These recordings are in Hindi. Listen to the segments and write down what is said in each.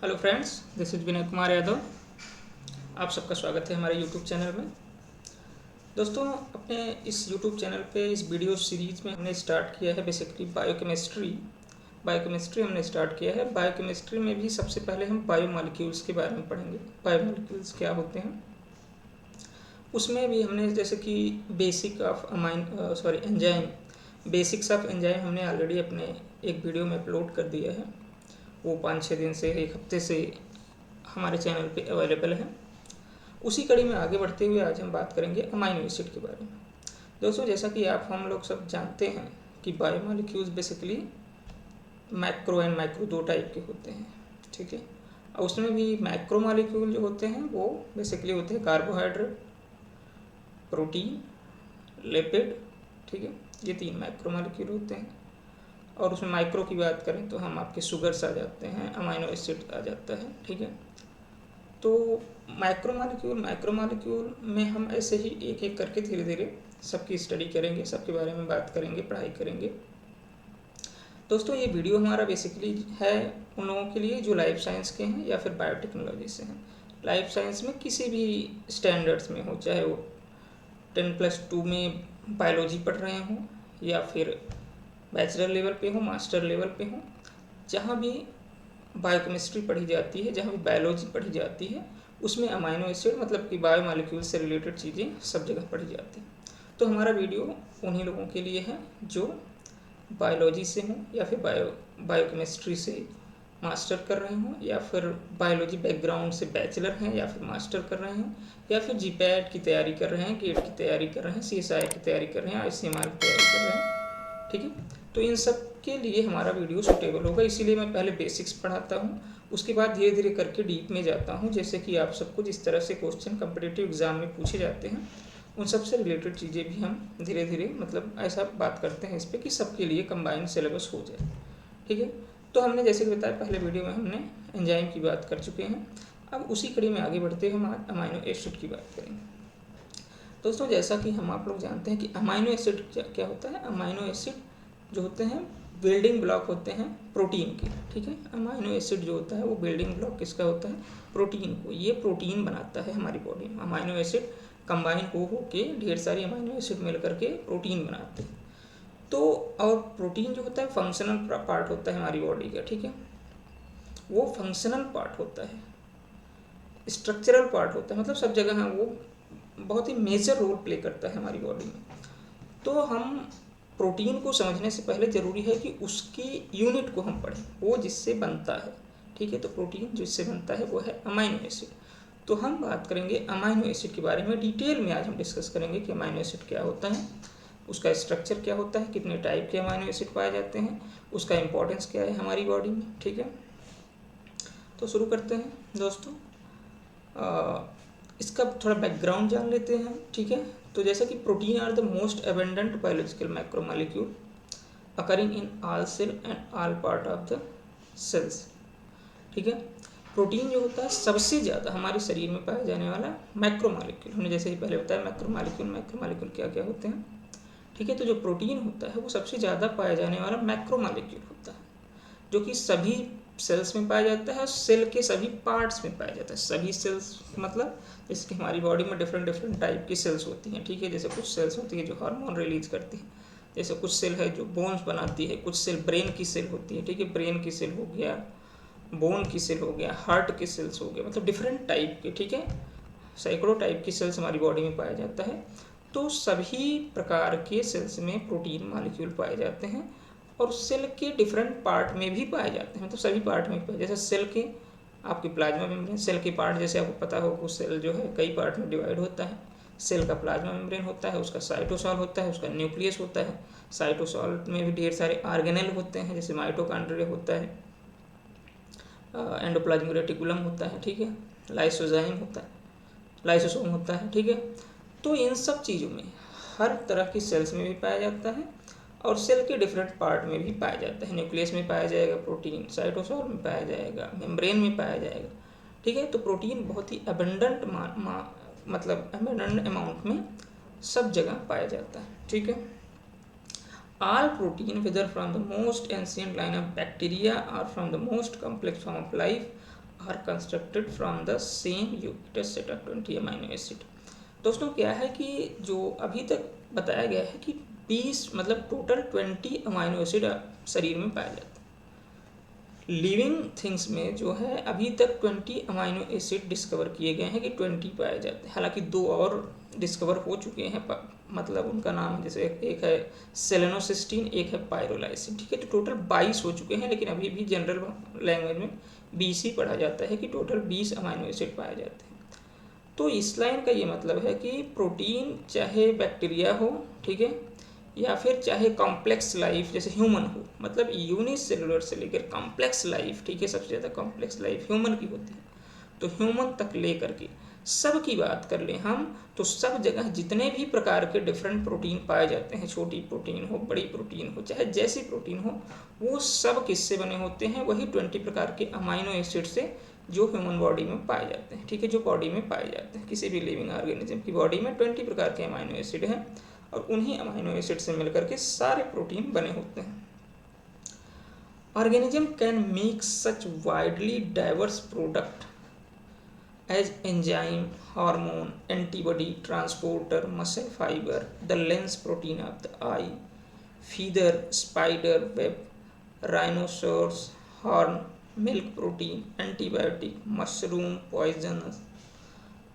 Hello friends, this is Vinay Kumar Yadav. आप सबका स्वागत है हमारे यूट्यूब चैनल में। दोस्तों, अपने इस यूट्यूब चैनल पे इस वीडियो सीरीज़ में हमने स्टार्ट किया है बेसिकली बायोकेमिस्ट्री हमने स्टार्ट किया है। बायोकेमिस्ट्री में भी सबसे पहले हम बायोमॉलिक्यूल्स के बारे में पढ़ेंगे। बायोमॉलिक्यूल्स क्या होते हैं, उसमें भी हमने जैसे कि बेसिक्स ऑफ एंजाइम हमने ऑलरेडी अपने एक वीडियो में अपलोड कर दिया है। वो 5-6 दिन से, एक हफ्ते से हमारे चैनल पे अवेलेबल है। उसी कड़ी में आगे बढ़ते हुए आज हम बात करेंगे अमाइनो एसिड के बारे में। दोस्तों, जैसा कि हम लोग सब जानते हैं कि biomolecules basically macro and micro दो टाइप के होते हैं, ठीक है। और उसमें भी मैक्रो मॉलिक्यूल जो होते हैं वो बेसिकली होते हैं कार्बोहाइड्रेट, प्रोटीन, लिपिड, ठीक है। ये 3 मैक्रो मॉलिक्यूल होते हैं। और उसमें माइक्रो की बात करें तो हम आपके शुगर्स आ जाते हैं, अमाइनो एसिड आ जाता है, ठीक है। तो माइक्रो मॉलिक्यूल में हम ऐसे ही एक एक करके धीरे धीरे सबकी स्टडी करेंगे, सबके बारे में बात करेंगे, पढ़ाई करेंगे। दोस्तों, ये वीडियो हमारा बेसिकली है उन लोगों के लिए जो लाइफ साइंस के हैं या फिर बायोटेक्नोलॉजी से हैं। लाइफ साइंस में किसी भी स्टैंडर्ड्स में हो, चाहे वो 10+2 में बायोलॉजी पढ़ रहे हों या फिर बैचलर लेवल पे हो, मास्टर लेवल पे हो, जहाँ भी बायोकेमिस्ट्री पढ़ी जाती है, जहाँ भी बायोलॉजी पढ़ी जाती है, उसमें अमाइनो एसिड मतलब कि बायोमॉलिक्यूल से रिलेटेड चीज़ें सब जगह पढ़ी जाती हैं। तो हमारा वीडियो उन्हीं लोगों के लिए है जो बायोलॉजी से हों या फिर बायोकेमिस्ट्री से मास्टर कर रहे हों, या फिर बायोलॉजी बैकग्राउंड से बैचलर हैं या फिर मास्टर कर रहे हैं, या फिर जीपैट की तैयारी कर रहे हैं, गेट की तैयारी कर रहे हैं, सीएसआई की तैयारी कर रहे हैं, आईसीएमआर की तैयारी कर रहे हैं, ठीक है। तो इन सब के लिए हमारा वीडियो सूटेबल होगा। इसीलिए मैं पहले बेसिक्स पढ़ाता हूँ, उसके बाद धीरे धीरे करके डीप में जाता हूँ। जैसे कि आप सबको जिस तरह से क्वेश्चन कम्पिटिटिव एग्जाम में पूछे जाते हैं, उन सब से रिलेटेड चीज़ें भी हम धीरे धीरे मतलब ऐसा बात करते हैं इस पर कि सबके लिए कंबाइंड सिलेबस हो जाए, ठीक है। तो हमने जैसे कि बताया, पहले वीडियो में हमने एंजाइम की बात कर चुके हैं। अब उसी कड़ी में आगे बढ़ते हम अमाइनो एसिड की बात करेंगे। दोस्तों, जैसा कि हम आप लोग जानते हैं कि अमाइनो एसिड क्या होता है। अमाइनो एसिड जो होते हैं बिल्डिंग ब्लॉक होते हैं प्रोटीन के, ठीक है। अमाइनो एसिड जो होता है वो बिल्डिंग ब्लॉक किसका होता है, प्रोटीन को। ये प्रोटीन बनाता है हमारी बॉडी में। अमाइनो एसिड कंबाइन हो के ढेर सारी अमाइनो एसिड मिल करके प्रोटीन बनाते हैं। तो और प्रोटीन जो होता है फंक्शनल पार्ट होता है हमारी बॉडी का, ठीक है। वो फंक्शनल पार्ट होता है, स्ट्रक्चरल पार्ट होता है, मतलब सब जगह वो बहुत ही मेजर रोल प्ले करता है हमारी बॉडी में। तो हम प्रोटीन को समझने से पहले ज़रूरी है कि उसकी यूनिट को हम पढ़ें, वो जिससे बनता है, ठीक है। तो प्रोटीन जिससे बनता है वो है अमाइनो एसिड। तो हम बात करेंगे अमाइनो एसिड के बारे में डिटेल में। आज हम डिस्कस करेंगे कि अमाइनो एसिड क्या होता है, उसका स्ट्रक्चर क्या होता है, कितने टाइप के अमाइनो एसिड पाए जाते हैं, उसका इंपॉर्टेंस क्या है हमारी बॉडी में, ठीक है। तो शुरू करते हैं दोस्तों। इसका थोड़ा बैकग्राउंड जान लेते हैं, ठीक है। तो जैसा कि protein are the most abundant biological macromolecule occurring in all cell and all part of the cells, ठीक है। प्रोटीन जो होता है सबसे ज़्यादा हमारे शरीर में पाया जाने वाला मैक्रोमॉलिक्यूल। हमने जैसे ही पहले बताया मैक्रोमॉलिक्यूल क्या क्या होते हैं, ठीक है। तो जो प्रोटीन होता है वो सबसे ज़्यादा पाया जाने वाला मैक्रोमॉलिक्यूल होता है, जो कि सभी सेल्स में पाया जाता है और सेल के सभी पार्ट्स में पाया जाता है। सभी सेल्स मतलब जैसे कि हमारी बॉडी में डिफरेंट टाइप की सेल्स होती हैं, ठीक है। जैसे कुछ सेल्स होती है जो हार्मोन रिलीज करती है, जैसे कुछ सेल है जो बोन्स बनाती है, कुछ सेल ब्रेन की सेल होती है, ठीक है। ब्रेन की सेल हो गया, बोन की सेल हो गया, हार्ट की सेल्स हो गया, मतलब डिफरेंट टाइप के, ठीक है। सैकड़ों टाइप की सेल्स हमारी बॉडी में पाया जाता है। तो सभी प्रकार के सेल्स में प्रोटीन मॉलिक्यूल पाए जाते हैं और सेल के डिफरेंट पार्ट में भी पाए जाते हैं, मतलब सभी पार्ट में पाए। जैसे सेल के आपकी प्लाज्मा मेम्ब्रेन, सेल के पार्ट जैसे आपको पता हो कि सेल जो है कई पार्ट में डिवाइड होता है। सेल का प्लाज्मा मेम्ब्रेन होता है, उसका साइटोसॉल होता है, उसका न्यूक्लियस होता है। साइटोसॉल में भी ढेर सारे ऑर्गेनेल होते हैं, जैसे माइटोकॉन्ड्रिया होता है, एंडोप्लाज्मिक रेटिकुलम होता है, ठीक है। लाइसोजाइम होता है, लाइसोसोम होता है, ठीक है। तो इन सब चीज़ों में हर तरह की सेल्स में भी पाया जाता है और सेल के डिफरेंट पार्ट में भी पाया जाता है। न्यूक्लियस में पाया जाएगा प्रोटीन, साइटोसॉल में पाया जाएगा, मेम्ब्रेन में पाया जाएगा, ठीक है। तो प्रोटीन बहुत ही अबंडेंट मतलब अबंडेंट अमाउंट में सब जगह पाया जाता है, ठीक है। All protein, whether from the most ancient line of bacteria or from the most complex form of life, are constructed from the same ubiquitous set of 20 amino acid. दोस्तों क्या है कि जो अभी तक बताया गया है कि 20 मतलब टोटल 20 अमाइनो एसिड शरीर में पाए जाते हैं। लिविंग थिंग्स में जो है अभी तक 20 अमाइनो एसिड डिस्कवर किए गए हैं कि 20 पाए जाते हैं। हालांकि 2 और डिस्कवर हो चुके हैं, मतलब उनका नाम है जैसे एक है सेलेनोसिस्टीन, एक है पायरोलाइसिन, ठीक है। तो टोटल 22 हो चुके हैं, लेकिन अभी भी जनरल लैंग्वेज में 20 ही पढ़ा जाता है कि टोटल 20 अमाइनो एसिड पाए जाते हैं। तो इस लाइन का ये मतलब है कि प्रोटीन चाहे बैक्टीरिया हो, ठीक है, या फिर चाहे कॉम्प्लेक्स लाइफ जैसे ह्यूमन हो, मतलब यूनिसेलुलर से लेकर कॉम्प्लेक्स लाइफ, ठीक है, सबसे ज़्यादा कॉम्प्लेक्स लाइफ ह्यूमन की होती है। तो ह्यूमन तक लेकर के सब की बात कर लें हम, तो सब जगह जितने भी प्रकार के डिफरेंट प्रोटीन पाए जाते हैं, छोटी प्रोटीन हो, बड़ी प्रोटीन हो, चाहे जैसी प्रोटीन हो, वो सब किससे बने होते हैं? वही 20 प्रकार के अमाइनो एसिड से, जो ह्यूमन बॉडी में पाए जाते हैं, ठीक है, जो बॉडी में पाए जाते हैं। किसी भी लिविंग ऑर्गेनिज्म की बॉडी में 20 प्रकार के अमाइनो एसिड हैं, और उन्हीं अमाइनो एसिड से मिलकर के सारे प्रोटीन बने होते हैं। Organism can make such widely diverse product as enzyme, hormone, antibody, transporter, muscle fibre, the lens protein of the eye, feather, spider web, rhinoceros horn, milk protein, antibiotic, mushroom poisonous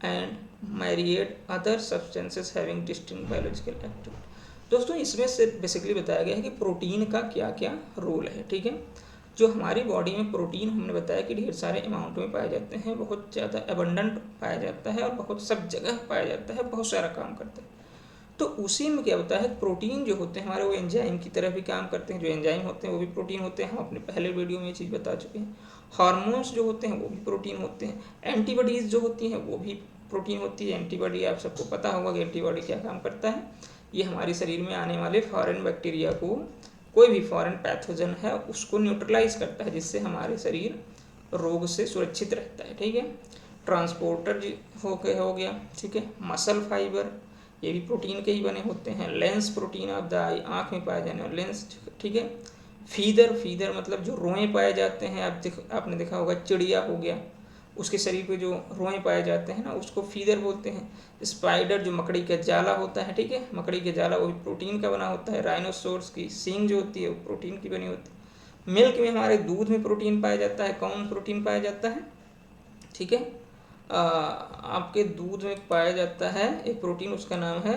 and myriad other substances having distinct biological activity. दोस्तों इसमें से बेसिकली बताया गया है कि प्रोटीन का क्या क्या रोल है, ठीक है। जो हमारी बॉडी में प्रोटीन हमने बताया कि ढेर सारे अमाउंट में पाए जाते हैं, बहुत ज़्यादा एबंडेंट पाया जाता है और बहुत सब जगह पाया जाता है, बहुत सारा काम करता है। तो उसी में क्या होता है, प्रोटीन जो होते हैं हमारे वो एंजाइम की तरह भी काम करते हैं। जो एंजाइम होते हैं वो भी प्रोटीन होते हैं, हम अपने पहले वीडियो में ये चीज़ बता चुके हैं। हार्मोन्स जो होते हैं वो भी प्रोटीन होते हैं। एंटीबॉडीज़ जो होती हैं वो भी प्रोटीन होती है। एंटीबॉडी आप सबको पता होगा कि एंटीबॉडी क्या काम करता है। ये हमारे शरीर में आने वाले फॉरेन बैक्टीरिया को, कोई भी फॉरेन पैथोजन है उसको न्यूट्रलाइज करता है, जिससे हमारे शरीर रोग से सुरक्षित रहता है, ठीक है। ट्रांसपोर्टर हो गया, ठीक है। मसल फाइबर ये भी प्रोटीन के ही बने होते हैं। लेंस प्रोटीन ऑफ द आई, आँख में पाए जाने वाले लेंस, ठीक है। फीदर मतलब जो रोए पाए जाते हैं, आपने देखा होगा चिड़िया हो गया, उसके शरीर पे जो रोए पाए जाते हैं ना, उसको फीदर बोलते हैं। स्पाइडर जो मकड़ी का जाला होता है, ठीक है, मकड़ी का जाला वो भी प्रोटीन का बना होता है। राइनोसोर्स की सींग जो होती है वो प्रोटीन की बनी होती है। मिल्क में, हमारे दूध में प्रोटीन पाया जाता है। कौन प्रोटीन पाया जाता है, ठीक है, आपके दूध में पाया जाता है एक प्रोटीन, उसका नाम है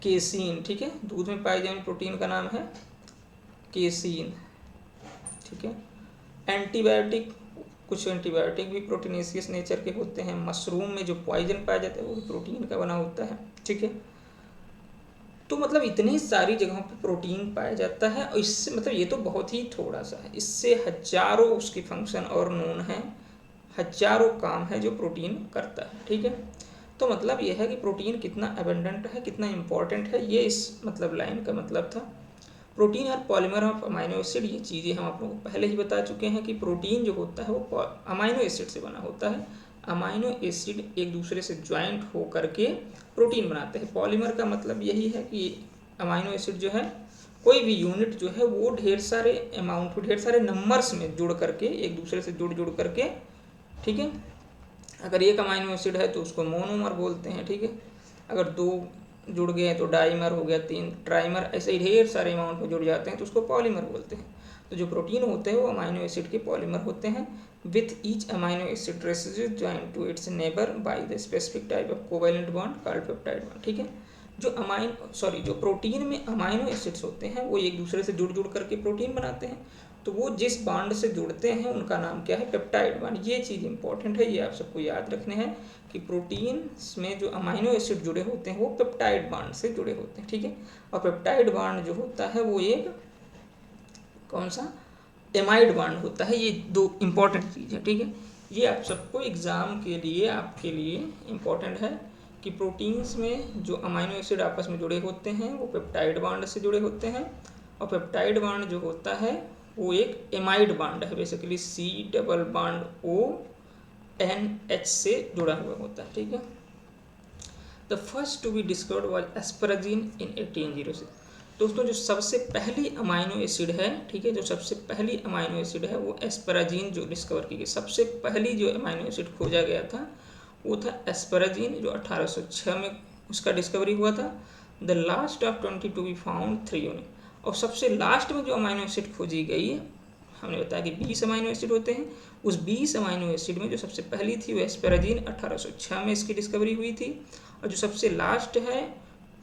केसीन, ठीक है। दूध में पाए जाने प्रोटीन का नाम है केसीन, ठीक है। एंटीबायोटिक, कुछ एंटीबायोटिक भी प्रोटीनेशियस नेचर के होते हैं। मशरूम में जो पॉइजन पाया जाता है वो भी प्रोटीन का बना होता है, ठीक है। तो मतलब इतनी सारी जगहों पे प्रोटीन पाया जाता है, और इससे मतलब ये तो बहुत ही थोड़ा सा है, इससे हजारों उसकी फंक्शन और नोन है, हजारों काम है जो प्रोटीन करता है, ठीक है। तो मतलब यह है कि प्रोटीन कितना एबंडेंट है, कितना इंपॉर्टेंट है, ये इस मतलब लाइन का मतलब था। प्रोटीन और पॉलीमर ऑफ अमाइनो एसिड, ये चीज़ें हम आप लोगों को पहले ही बता चुके हैं कि प्रोटीन जो होता है वो अमाइनो एसिड से बना होता है। अमाइनो एसिड एक दूसरे से ज्वाइंट हो करके प्रोटीन बनाते हैं। पॉलीमर का मतलब यही है कि अमाइनो एसिड जो है, कोई भी यूनिट जो है वो ढेर सारे अमाउंट, ढेर सारे नंबर्स में जुड़ करके, एक दूसरे से जुड़ करके, ठीक है। अगर एक अमाइनो एसिड है तो उसको मोनोमर बोलते हैं, ठीक है। अगर 2 जुड़ गए हैं तो डाइमर हो गया, 3 ट्राइमर, ऐसे ही ढेर सारे अमाउंट में जुड़ जाते हैं तो उसको पॉलीमर बोलते हैं। तो जो प्रोटीन होते हैं वो अमाइनो एसिड के पॉलीमर होते हैं। With each amino acid residue joint to its neighbour by the specific type of covalent bond called peptide bond, ठीक है। जो प्रोटीन में अमाइनो एसिड्स होते हैं वो एक दूसरे से जुड़ करके प्रोटीन बनाते हैं। तो वो जिस बांड से जुड़ते हैं उनका नाम क्या है, पेप्टाइड बांड। ये चीज़ इंपॉर्टेंट है, ये आप सबको याद रखने हैं कि प्रोटीन में जो अमाइनो एसिड जुड़े होते हैं वो पेप्टाइड बांड से जुड़े होते हैं, ठीक है। और पेप्टाइड बांड जो होता है वो एक कौन सा, एमाइड बांड होता है। ये 2 इंपॉर्टेंट चीज़ है, ठीक है। ये आप सबको एग्ज़ाम के लिए, आपके लिए इम्पॉर्टेंट है कि प्रोटीन्स में जो अमाइनो एसिड आपस में जुड़े होते हैं वो पेप्टाइड बांड से जुड़े होते हैं। और पेप्टाइड बांड जो होता है वो एक एमाइड बांड है, basically C double bond ONH से जुड़ा हुआ होता है, ठीक है। The first to be discovered was asparagine in 1806। दोस्तों जो सबसे पहली अमाइनो एसिड है, ठीक है, जो सबसे पहली अमाइनो एसिड है वो एस्पराजीन जो डिस्कवर की गई, सबसे पहली जो अमाइनो एसिड खोजा गया था वो था एस्पराजीन, जो 1806 में उसका डिस्कवरी हुआ था। The last of 20 to be found threonine. और सबसे लास्ट में जो अमाइनो एसिड खोजी गई है, हमने बताया कि 20 अमाइनो एसिड होते हैं, उस 20 अमाइनो एसिड में जो सबसे पहली थी वो एस्पराजीन, 1806 में इसकी डिस्कवरी हुई थी। और जो सबसे लास्ट है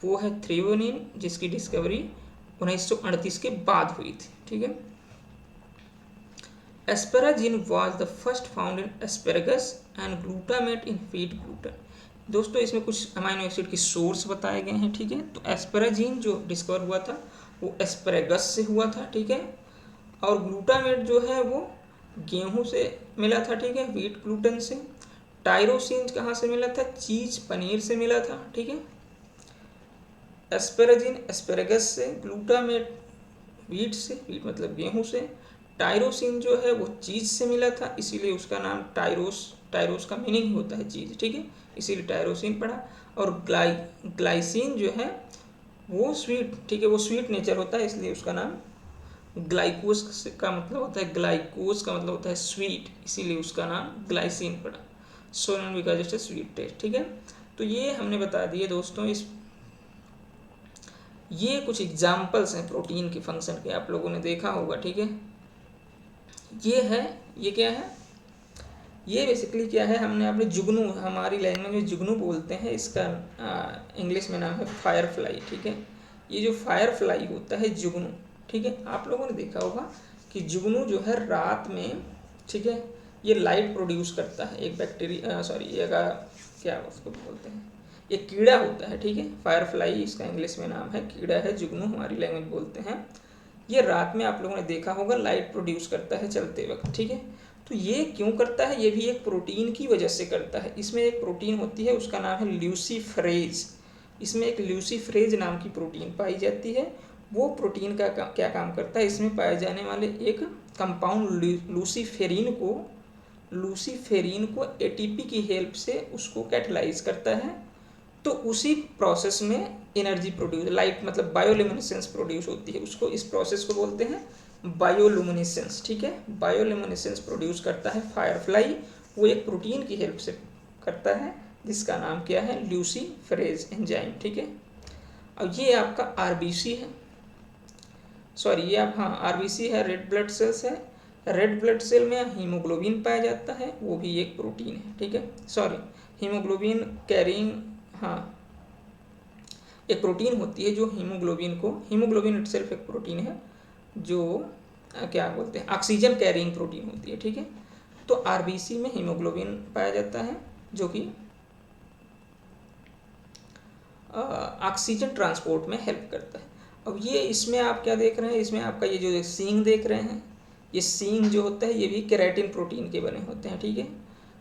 वो है थ्रियोनिन, जिसकी डिस्कवरी 1938 के बाद हुई थी, ठीक है। Asparagine was the first found in asparagus and glutamate in wheat gluten. दोस्तों इसमें कुछ अमाइनो एसिड की सोर्स बताए गए हैं, ठीक है। तो एस्पराजीन जो डिस्कवर हुआ था वो एस्पेरेगस से हुआ था, ठीक है। और ग्लूटामेट जो है वो गेहूं से मिला था, ठीक है, व्हीट ग्लूटन से। टायरोसिन कहाँ से मिला था? चीज पनीर से मिला था, ठीक है। एस्पेराजीन एस्पेरेगस से, ग्लूटामेट व्हीट से, व्हीट मतलब गेहूं से। टायरोसिन जो है वो चीज से मिला था, इसीलिए उसका नाम टायरोस का मीनिंग होता है चीज, ठीक है, इसीलिए टायरोसिन पड़ा। और ग्लाइसिन जो है वो स्वीट, ठीक है, वो स्वीट नेचर होता है, इसलिए उसका नाम ग्लाइकोज का मतलब होता है, ग्लाइकोज का मतलब होता है स्वीट, इसीलिए उसका नाम ग्लाइसिन पड़ा। सो known because it's a sweet taste, ठीक है। तो ये हमने बता दिए दोस्तों, ये कुछ एग्जाम्पल्स हैं प्रोटीन के फंक्शन के, आप लोगों ने देखा होगा, ठीक है। ये क्या है? ये बेसिकली क्या है, हमने अपने जुगनू, हमारी लैंग्वेज में जुगनू बोलते हैं, इसका इंग्लिश में नाम है फायरफ्लाई, ठीक है। ये जो फायरफ्लाई होता है जुगनू, ठीक है, आप लोगों ने देखा होगा कि जुगनू जो है रात में, ठीक है, ये लाइट प्रोड्यूस करता है, एक बैक्टीरिया, सॉरी ये क्या उसको बोलते हैं, ये कीड़ा होता है, ठीक है। फायरफ्लाई इसका इंग्लिश में नाम है, कीड़ा है, जुगनू हमारी लैंग्वेज बोलते हैं। ये रात में आप लोगों ने देखा होगा लाइट प्रोड्यूस करता है चलते वक्त, ठीक है। तो ये क्यों करता है? ये भी एक प्रोटीन की वजह से करता है। इसमें एक प्रोटीन होती है, उसका नाम है ल्यूसीफरेज। इसमें एक ल्यूसीफरेज नाम की प्रोटीन पाई जाती है। वो प्रोटीन का क्या काम करता है? इसमें पाए जाने वाले एक कंपाउंड लूसीफेरिन को एटीपी की हेल्प से उसको कैटलाइज करता है। तो उसी प्रोसेस में एनर्जी प्रोड्यूस, लाइट मतलब बायोल्यूमिनेसेंस प्रोड्यूस होती है, उसको, इस प्रोसेस को बोलते हैं बायोल्यूमिनेसेंस, ठीक है। बायोल्यूमिनेसेंस प्रोड्यूस करता है फायरफ्लाई, वो एक प्रोटीन की हेल्प से करता है, जिसका नाम क्या है? ल्यूसीफरेज एंजाइम, ठीक है। अब ये आपका आरबीसी है, सॉरी ये आप, हाँ आरबीसी है, रेड ब्लड सेल्स है। रेड ब्लड सेल में हीमोग्लोबिन पाया जाता है, वो भी एक प्रोटीन है, ठीक है, सॉरी हीमोग्लोबिन कैरिंग, हाँ एक प्रोटीन होती है जो हीमोग्लोबिन इटसेल्फ एक प्रोटीन है, जो क्या बोलते हैं, ऑक्सीजन कैरिंग प्रोटीन होती है, ठीक है। तो आरबीसी में हीमोग्लोबिन पाया जाता है जो कि ऑक्सीजन ट्रांसपोर्ट में हेल्प करता है। अब ये इसमें आप क्या देख रहे हैं, इसमें आपका ये जो सींग देख रहे हैं, ये सींग जो होता है ये भी केराटिन प्रोटीन के बने होते हैं, ठीक है।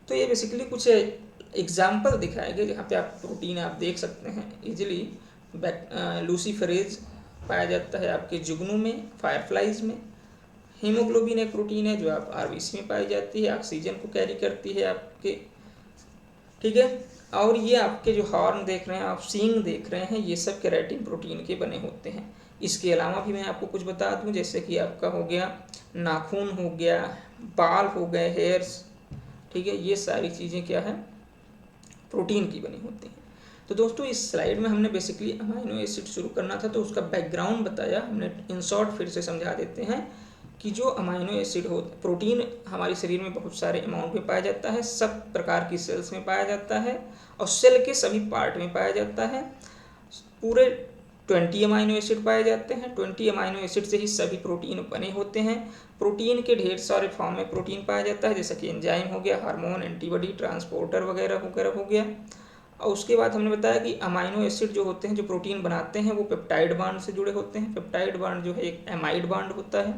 तो ये बेसिकली कुछ एग्जाम्पल दिखाए गए जहाँ पे आप प्रोटीन आप देख सकते हैं इजीली। लूसीफरेज पाया जाता है आपके जुगनू में, फायरफ्लाइज में। हीमोग्लोबिन एक प्रोटीन है जो आप आरबीसी में पाई जाती है, ऑक्सीजन को कैरी करती है आपके, ठीक है। और ये आपके जो हॉर्न देख रहे हैं आप, सींग देख रहे हैं, ये सब केराटिन प्रोटीन के बने होते हैं। इसके अलावा भी मैं आपको कुछ बता दूं, जैसे कि आपका हो गया नाखून, हो गया बाल, हो गए हेयर्स, ठीक है, ये सारी चीज़ें क्या है? प्रोटीन की बनी होती हैं। तो दोस्तों इस स्लाइड में हमने बेसिकली अमाइनो एसिड शुरू करना था, तो उसका बैकग्राउंड बताया हमने, इन शॉर्ट फिर से समझा देते हैं कि जो अमाइनो एसिड हो, प्रोटीन हमारे शरीर में बहुत सारे अमाउंट में पाया जाता है, सब प्रकार की सेल्स में पाया जाता है, और सेल के सभी पार्ट में पाया जाता है। पूरे 20 अमाइनो एसिड पाए जाते हैं, 20 अमाइनो एसिड से ही सभी प्रोटीन बने होते हैं। प्रोटीन के ढेर सारे फॉर्म में प्रोटीन पाया जाता है, जैसे कि एंजाइम हो गया, हार्मोन, एंटीबॉडी, ट्रांसपोर्टर वगैरह वगैरह हो गया। और उसके बाद हमने बताया कि अमाइनो एसिड जो होते हैं, जो प्रोटीन बनाते हैं, वो पेप्टाइड बांड से जुड़े होते हैं। पेप्टाइड बांड जो है एक एमाइड बांड होता है।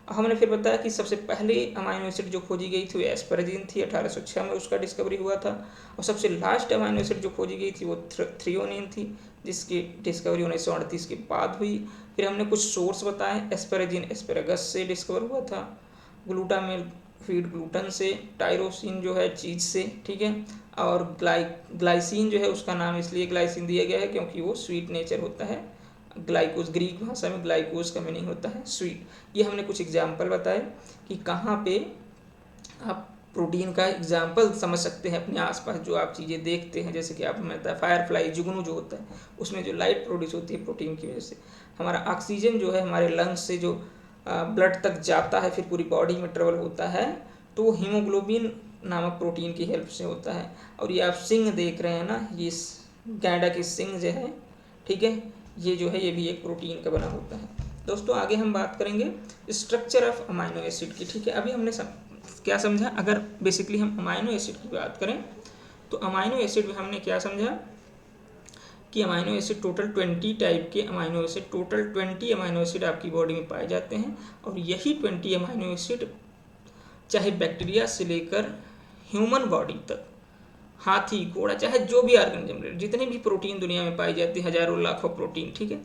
हमने फिर बताया कि सबसे पहली अमाइनो एसिड जो खोजी गई थी वो एस्पराजीन थी, 1806 में उसका डिस्कवरी हुआ था। और सबसे लास्ट अमाइनो एसिड जो खोजी गई थी वो थ्रियोनिन थी, जिसकी डिस्कवरी 1938 के बाद हुई। फिर हमने कुछ सोर्स बताए, एस्पराजीन एस्पेरागस से डिस्कवर हुआ था, ग्लूटामेट व्हीट ग्लूटन से, टायरोसिन जो है चीज से, ठीक है। और ग्लाइसिन जो है उसका नाम इसलिए ग्लाइसिन दिया गया है क्योंकि वो स्वीट नेचर होता है, ग्लाइकोज, ग्रीक भाषा में ग्लाइकोज का मीनिंग होता है स्वीट। ये हमने कुछ एग्जाम्पल बताए कि कहाँ पे आप प्रोटीन का एग्जाम्पल समझ सकते हैं अपने आसपास जो आप चीज़ें देखते हैं। जैसे कि आप हमें बताया फायरफ्लाई, जुगनू जो होता है उसमें जो लाइट प्रोड्यूस होती है प्रोटीन की वजह से। हमारा ऑक्सीजन जो है हमारे लंग्स से जो ब्लड तक जाता है फिर पूरी बॉडी में ट्रेवल होता है, तो वो हीमोग्लोबिन नामक प्रोटीन की हेल्प से होता है। और ये आप सिंग देख रहे हैं ना, ये गैंडा की सिंग जो है, ठीक है, ये जो है ये भी एक प्रोटीन का बना होता है। दोस्तों आगे हम बात करेंगे स्ट्रक्चर ऑफ अमाइनो एसिड की, ठीक है। अभी हमने क्या समझा, अगर बेसिकली हम अमाइनो एसिड की बात करें तो अमाइनो एसिड में हमने क्या समझा कि अमाइनो एसिड टोटल 20 टाइप के amino acid, total 20 amino acid आपकी बॉडी में पाए जाते हैं। और यही 20 अमाइनो एसिड चाहे बैक्टीरिया से लेकर ह्यूमन बॉडी तक, हाथी, घोड़ा, चाहे जो भी ऑर्गेनिज्म, जितनी भी प्रोटीन दुनिया में पाई जाती है, हजारों लाखों प्रोटीन, ठीक है,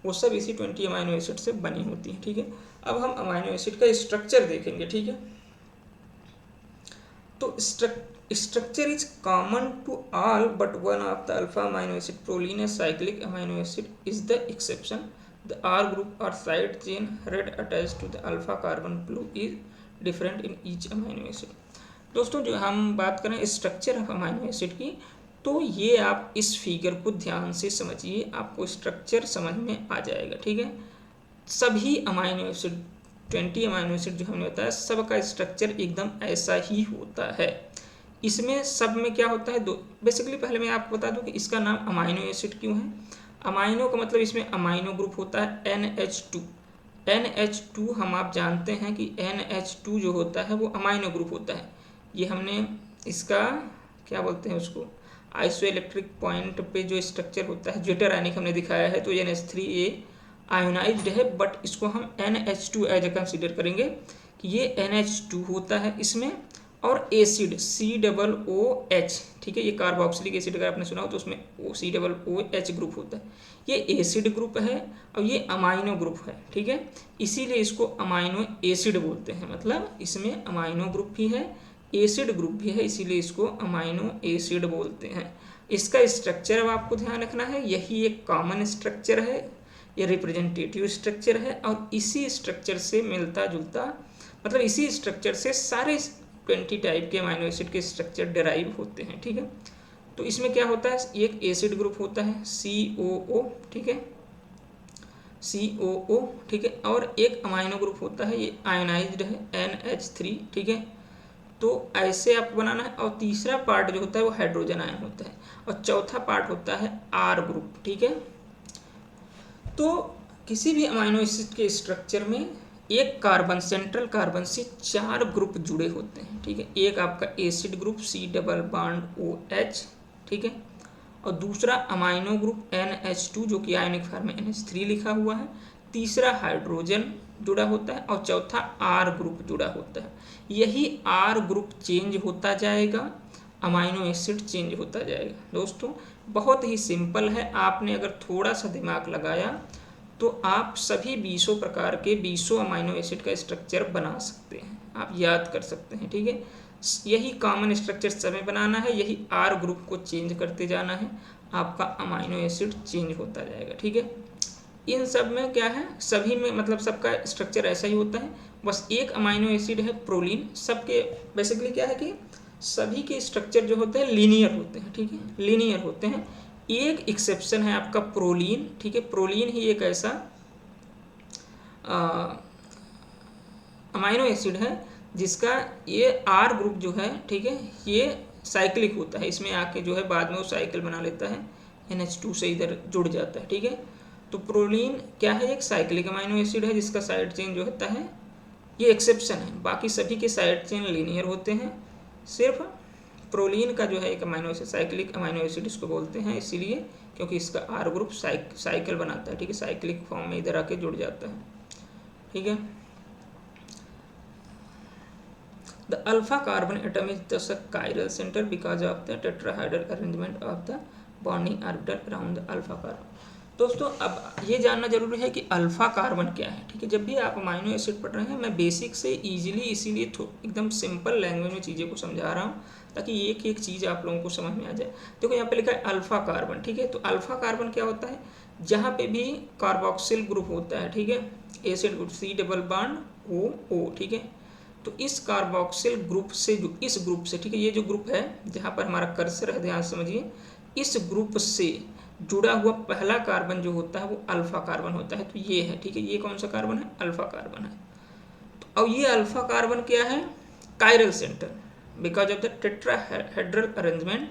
वो सब इसी 20 अमाइनो एसिड से बनी होती है, ठीक है। अब हम अमाइनो एसिड का स्ट्रक्चर देखेंगे, ठीक है। तो structure is common to all but one of the alpha amino acid, proline a cyclic amino acid is the exception. The R group और side chain red attach to the alpha carbon blue is different in each amino acid. दोस्तों जो हम बात करें स्ट्रक्चर ऑफ अमाइनो एसिड की, तो ये आप इस फिगर को ध्यान से समझिए, आपको स्ट्रक्चर समझ में आ जाएगा, ठीक है। सभी अमाइनो एसिड 20 अमाइनो एसिड जो हमने बताया सबका स्ट्रक्चर एकदम ऐसा ही होता है। इसमें सब में क्या होता है, दो बेसिकली पहले मैं आपको बता दूं कि इसका नाम अमाइनो एसिड क्यों है। अमाइनो का मतलब इसमें अमाइनो ग्रुप होता है NH2। NH2 हम आप जानते हैं कि NH2 जो होता है वो अमाइनो ग्रुप होता है। ये हमने इसका क्या बोलते हैं उसको, आइसो इलेक्ट्रिक पॉइंट पे जो स्ट्रक्चर होता है ज्वेटर आयनिक हमने दिखाया है, तो NH3A आयोनाइज्ड है, बट इसको हम NH2 एज ए कंसिडर करेंगे कि ये NH2 होता है इसमें। और एसिड COOH, ठीक है, ये कार्बोक्सिलिक एसिड अगर आपने सुना हो तो उसमें COOH ग्रुप होता है, ये एसिड ग्रुप है और ये अमाइनो ग्रुप है, ठीक है। इसीलिए इसको अमाइनो एसिड बोलते हैं, मतलब इसमें अमाइनो ग्रुप भी है, एसिड ग्रुप भी है, इसीलिए इसको अमाइनो एसिड बोलते हैं। इसका स्ट्रक्चर अब आपको ध्यान रखना है, यही एक कॉमन स्ट्रक्चर है, ये रिप्रेजेंटेटिव स्ट्रक्चर है, और इसी स्ट्रक्चर से मिलता जुलता, मतलब इसी स्ट्रक्चर से सारे 20 टाइप के अमाइनो एसिड के स्ट्रक्चर डिराइव होते हैं, ठीक है। तो इसमें क्या होता है, एक एसिड ग्रुप होता है COO, ठीक है, COO, ठीक है, और एक अमाइनो ग्रुप होता है ये आयोनाइज्ड है NH3, ठीक है। तो ऐसे आपको बनाना है। और तीसरा पार्ट जो होता है वो हाइड्रोजन आयन होता है, और चौथा पार्ट होता है R ग्रुप, ठीक है। तो किसी भी अमाइनो एसिड के स्ट्रक्चर में एक कार्बन, सेंट्रल कार्बन से 4 ग्रुप जुड़े होते हैं, ठीक है। एक आपका acid group C double bond OH, ठीक है, और दूसरा अमाइनो ग्रुप NH2 जो कि आयनिक फॉर्म में NH3 लिखा हुआ है, तीसरा हाइड्रोजन जुड़ा होता है, और चौथा R ग्रुप जुड़ा होता है। यही R ग्रुप चेंज होता जाएगा, अमाइनो एसिड चेंज होता जाएगा। दोस्तों बहुत ही सिंपल है, आपने अगर थोड़ा सा दिमाग लगाया तो आप सभी 20 प्रकार के 20 अमाइनो एसिड का स्ट्रक्चर बना सकते हैं, आप याद कर सकते हैं, ठीक है। यही कॉमन स्ट्रक्चर समय बनाना है, यही R ग्रुप को चेंज करते जाना है, आपका अमाइनो एसिड चेंज होता जाएगा, ठीक है। इन सब में क्या है, सभी में मतलब सबका स्ट्रक्चर ऐसा ही होता है, बस एक अमाइनो एसिड है प्रोलीन। सबके बेसिकली क्या है कि सभी के स्ट्रक्चर जो होते हैं लीनियर होते हैं, ठीक है, लीनियर होते हैं। एक एक्सेप्शन है आपका प्रोलीन, ठीक है। प्रोलीन ही एक ऐसा अमाइनो एसिड है जिसका ये R ग्रुप जो है, ठीक है, ये साइक्लिक होता है, इसमें आके जो है बाद में वो साइकिल बना लेता है, NH2 से इधर जुड़ जाता है, ठीक है। तो प्रोलीन क्या है, एक साइक्लिक अमाइनो एसिड है जिसका साइड चेन जो होता है, ये एक्सेप्शन है, बाकी सभी के साइड चेन लीनियर होते हैं। सिर्फ प्रोलीन का जो है एक amino acid, cyclic amino acid इसको बोलते हैं, इसीलिए क्योंकि इसका R ग्रुप साइकिल बनाता है, ठीक है, साइक्लिक फॉर्म में इधर आके जुड़ जाता है, ठीक है। The alpha carbon atom is the chiral centre because of the tetrahedral arrangement of the bonding orbital around the alpha carbon. दोस्तों अब ये जानना जरूरी है कि अल्फा कार्बन क्या है, ठीक है। जब भी आप अमाइनो एसिड पढ़ रहे हैं, मैं बेसिक से इजीली इसीलिए एकदम सिंपल लैंग्वेज में चीज़ें को समझा रहा हूँ ताकि एक एक चीज़ आप लोगों को समझ में आ जाए। देखो यहाँ पे लिखा है अल्फा कार्बन, ठीक है। तो अल्फा कार्बन क्या होता है, जहाँ पे भी कार्बोक्सिल ग्रुप होता है, ठीक है, acid group C double bond O, ठीक है, तो इस कार्बोक्सिल ग्रुप से जो इस ग्रुप से, ठीक है, ये जो ग्रुप है जहाँ पर हमारा कर्सर है, ध्यान समझिए, इस ग्रुप से जुड़ा हुआ पहला कार्बन जो होता है वो अल्फा कार्बन होता है। तो ये है, ठीक है, ये कौन सा कार्बन है, अल्फा कार्बन है। तो अब ये अल्फा कार्बन क्या है, chiral centre, because of the tetrahedral arrangement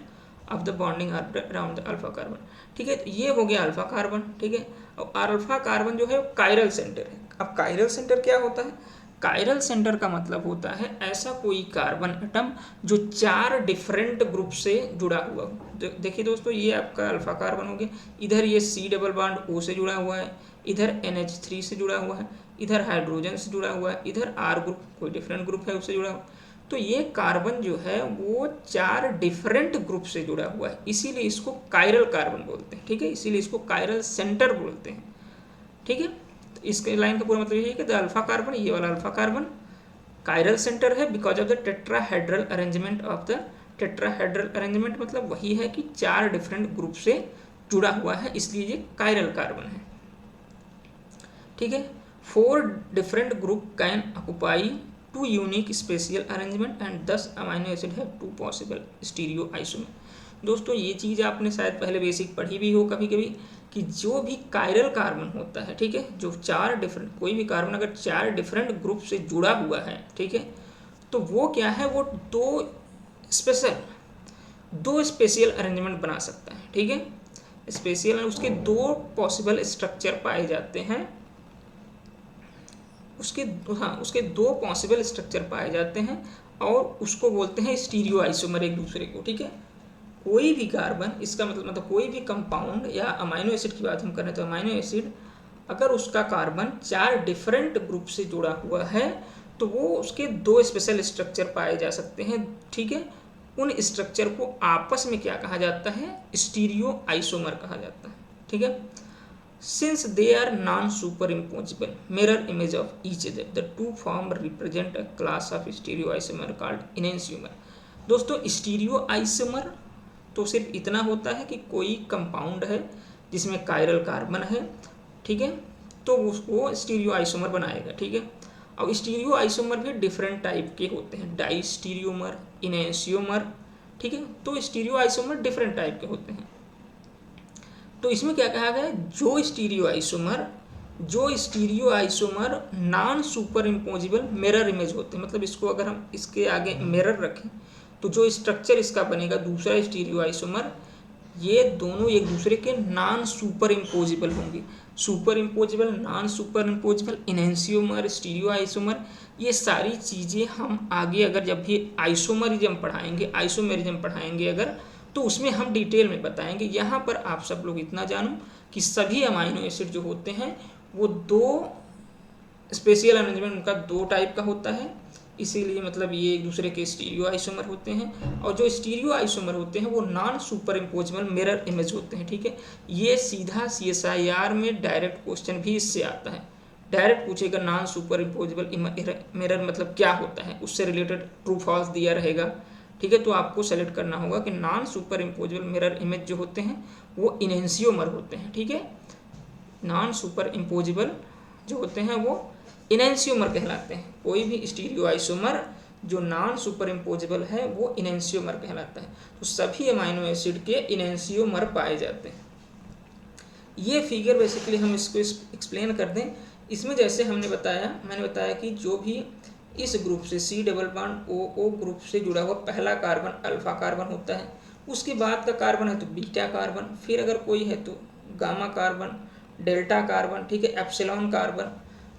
of the bonding around the alpha carbon, ठीक है, तो ये हो गया अल्फा कार्बन, ठीक है। और अल्फा कार्बन जो है कायरल सेंटर है। अब कायरल सेंटर क्या होता है, कायरल सेंटर का मतलब होता है ऐसा कोई कार्बन एटम जो 4 डिफरेंट ग्रुप से जुड़ा हुआ हो। देखिए दोस्तों, ये आपका अल्फा कार्बन हो गया, इधर ये C डबल बॉन्ड O से जुड़ा हुआ है, इधर NH3 से जुड़ा हुआ है, इधर हाइड्रोजन से जुड़ा हुआ है, इधर R ग्रुप कोई डिफरेंट ग्रुप है उससे जुड़ा हुआ। तो ये कार्बन जो है वो 4 डिफरेंट ग्रुप से जुड़ा हुआ है, इसीलिए इसको कायरल कार्बन बोलते हैं, ठीक है, इसीलिए इसको कायरल सेंटर बोलते हैं, ठीक है। तो इसके लाइन का पूरा मतलब यही है कि द अल्फा कार्बन, ये वाला अल्फा कार्बन कायरल सेंटर है because of the tetrahedral arrangement of the, tetrahedral arrangement मतलब वही है कि 4 डिफरेंट ग्रुप से जुड़ा हुआ है, इसलिए ये कायरल कार्बन है, ठीक है। 4 different group can occupy 2 unique spatial arrangement and 10 amino acid है 2 पॉसिबल स्टीरियो आइसोमर। दोस्तों ये चीज़ आपने शायद पहले बेसिक पढ़ी भी हो कभी कभी, कि जो भी कायरल कार्बन होता है, ठीक है, जो 4 डिफरेंट, कोई भी कार्बन अगर 4 डिफरेंट ग्रुप से जुड़ा हुआ है, ठीक है, तो वो क्या है, वो दो स्पेशियल अरेंजमेंट बना सकता है, ठीक है, स्पेशियल, उसके 2 पॉसिबल स्ट्रक्चर पाए जाते हैं, उसके 2 पॉसिबल स्ट्रक्चर पाए जाते हैं और उसको बोलते हैं स्टीरियो आइसोमर एक दूसरे को, ठीक है। कोई भी कार्बन, इसका मतलब कोई भी कंपाउंड या अमाइनो एसिड की बात हम करें तो अमाइनो एसिड अगर उसका कार्बन 4 डिफरेंट ग्रुप से जुड़ा हुआ है तो वो उसके 2 स्पेशल स्ट्रक्चर पाए जा सकते हैं, ठीक है। उन स्ट्रक्चर को आपस में क्या कहा जाता है, स्टीरियो आइसोमर कहा जाता है, ठीक है। Since they are non-superimposable mirror image of each other, the two form represent a class of stereoisomer called enantiomer। दोस्तों स्टीरियोआइसोमर तो सिर्फ इतना होता है कि कोई कंपाउंड है जिसमें कायरल कार्बन है, ठीक है, तो उसको स्टीरियोआइसोमर बनाएगा, ठीक है। अब स्टीरियोआइसोमर भी डिफरेंट टाइप के होते हैं, डाइस्टीरियोमर, इनेंशियोमर, ठीक है, तो स्टीरियोआइसोमर डिफरेंट टाइप के होते हैं। तो इसमें क्या कहा गया, जो stereo isomer non super imposable mirror image होते हैं, मतलब इसको अगर हम इसके आगे मिरर रखें तो जो स्ट्रक्चर इसका बनेगा दूसरा स्टीरियो आइसोमर, ये दोनों एक दूसरे के नॉन सुपर इम्पोजिबल होंगे। Superimposable, non superimposable, enantiomer, stereo isomer, ये सारी चीज़ें हम आगे अगर जब भी आइसोमरिज्म पढ़ाएंगे अगर, तो उसमें हम डिटेल में बताएंगे। यहाँ पर आप सब लोग इतना जानो कि सभी अमाइनो एसिड जो होते हैं वो 2 स्पेशियल अरेंजमेंट उनका 2 टाइप का होता है, इसीलिए मतलब ये एक दूसरे के स्टीरियो आइसोमर होते हैं। और जो स्टीरियो आइसोमर होते हैं वो non super imposable mirror image होते हैं, ठीक है। ये सीधा CSIR में डायरेक्ट क्वेश्चन भी इससे आता है, डायरेक्ट पूछेगा नॉन सुपर इम्पोजिबल मिरर मतलब क्या होता है, उससे रिलेटेड ट्रू फॉल्स दिया रहेगा, ठीक है। तो आपको सेलेक्ट करना होगा कि non super imposable mirror image जो होते हैं वो इनेंशियोमर होते हैं, ठीक है। नॉन सुपर इम्पोजिबल जो होते हैं वो इनेंशियोमर कहलाते हैं। कोई भी स्टीरियो आइसोमर जो नॉन सुपर इम्पोजिबल है वो इनेंशियोमर कहलाता है। तो सभी अमाइनो एसिड के इनेंशियोमर पाए जाते हैं। ये फिगर बेसिकली हम इसको एक्सप्लेन कर दें, इसमें जैसे मैंने बताया कि जो भी इस ग्रुप से C double bond O group से जुड़ा हुआ पहला कार्बन अल्फा कार्बन होता है, उसके बाद का कार्बन है तो बीटा कार्बन, फिर अगर कोई है तो गामा कार्बन, डेल्टा कार्बन, ठीक है, एप्सिलॉन कार्बन।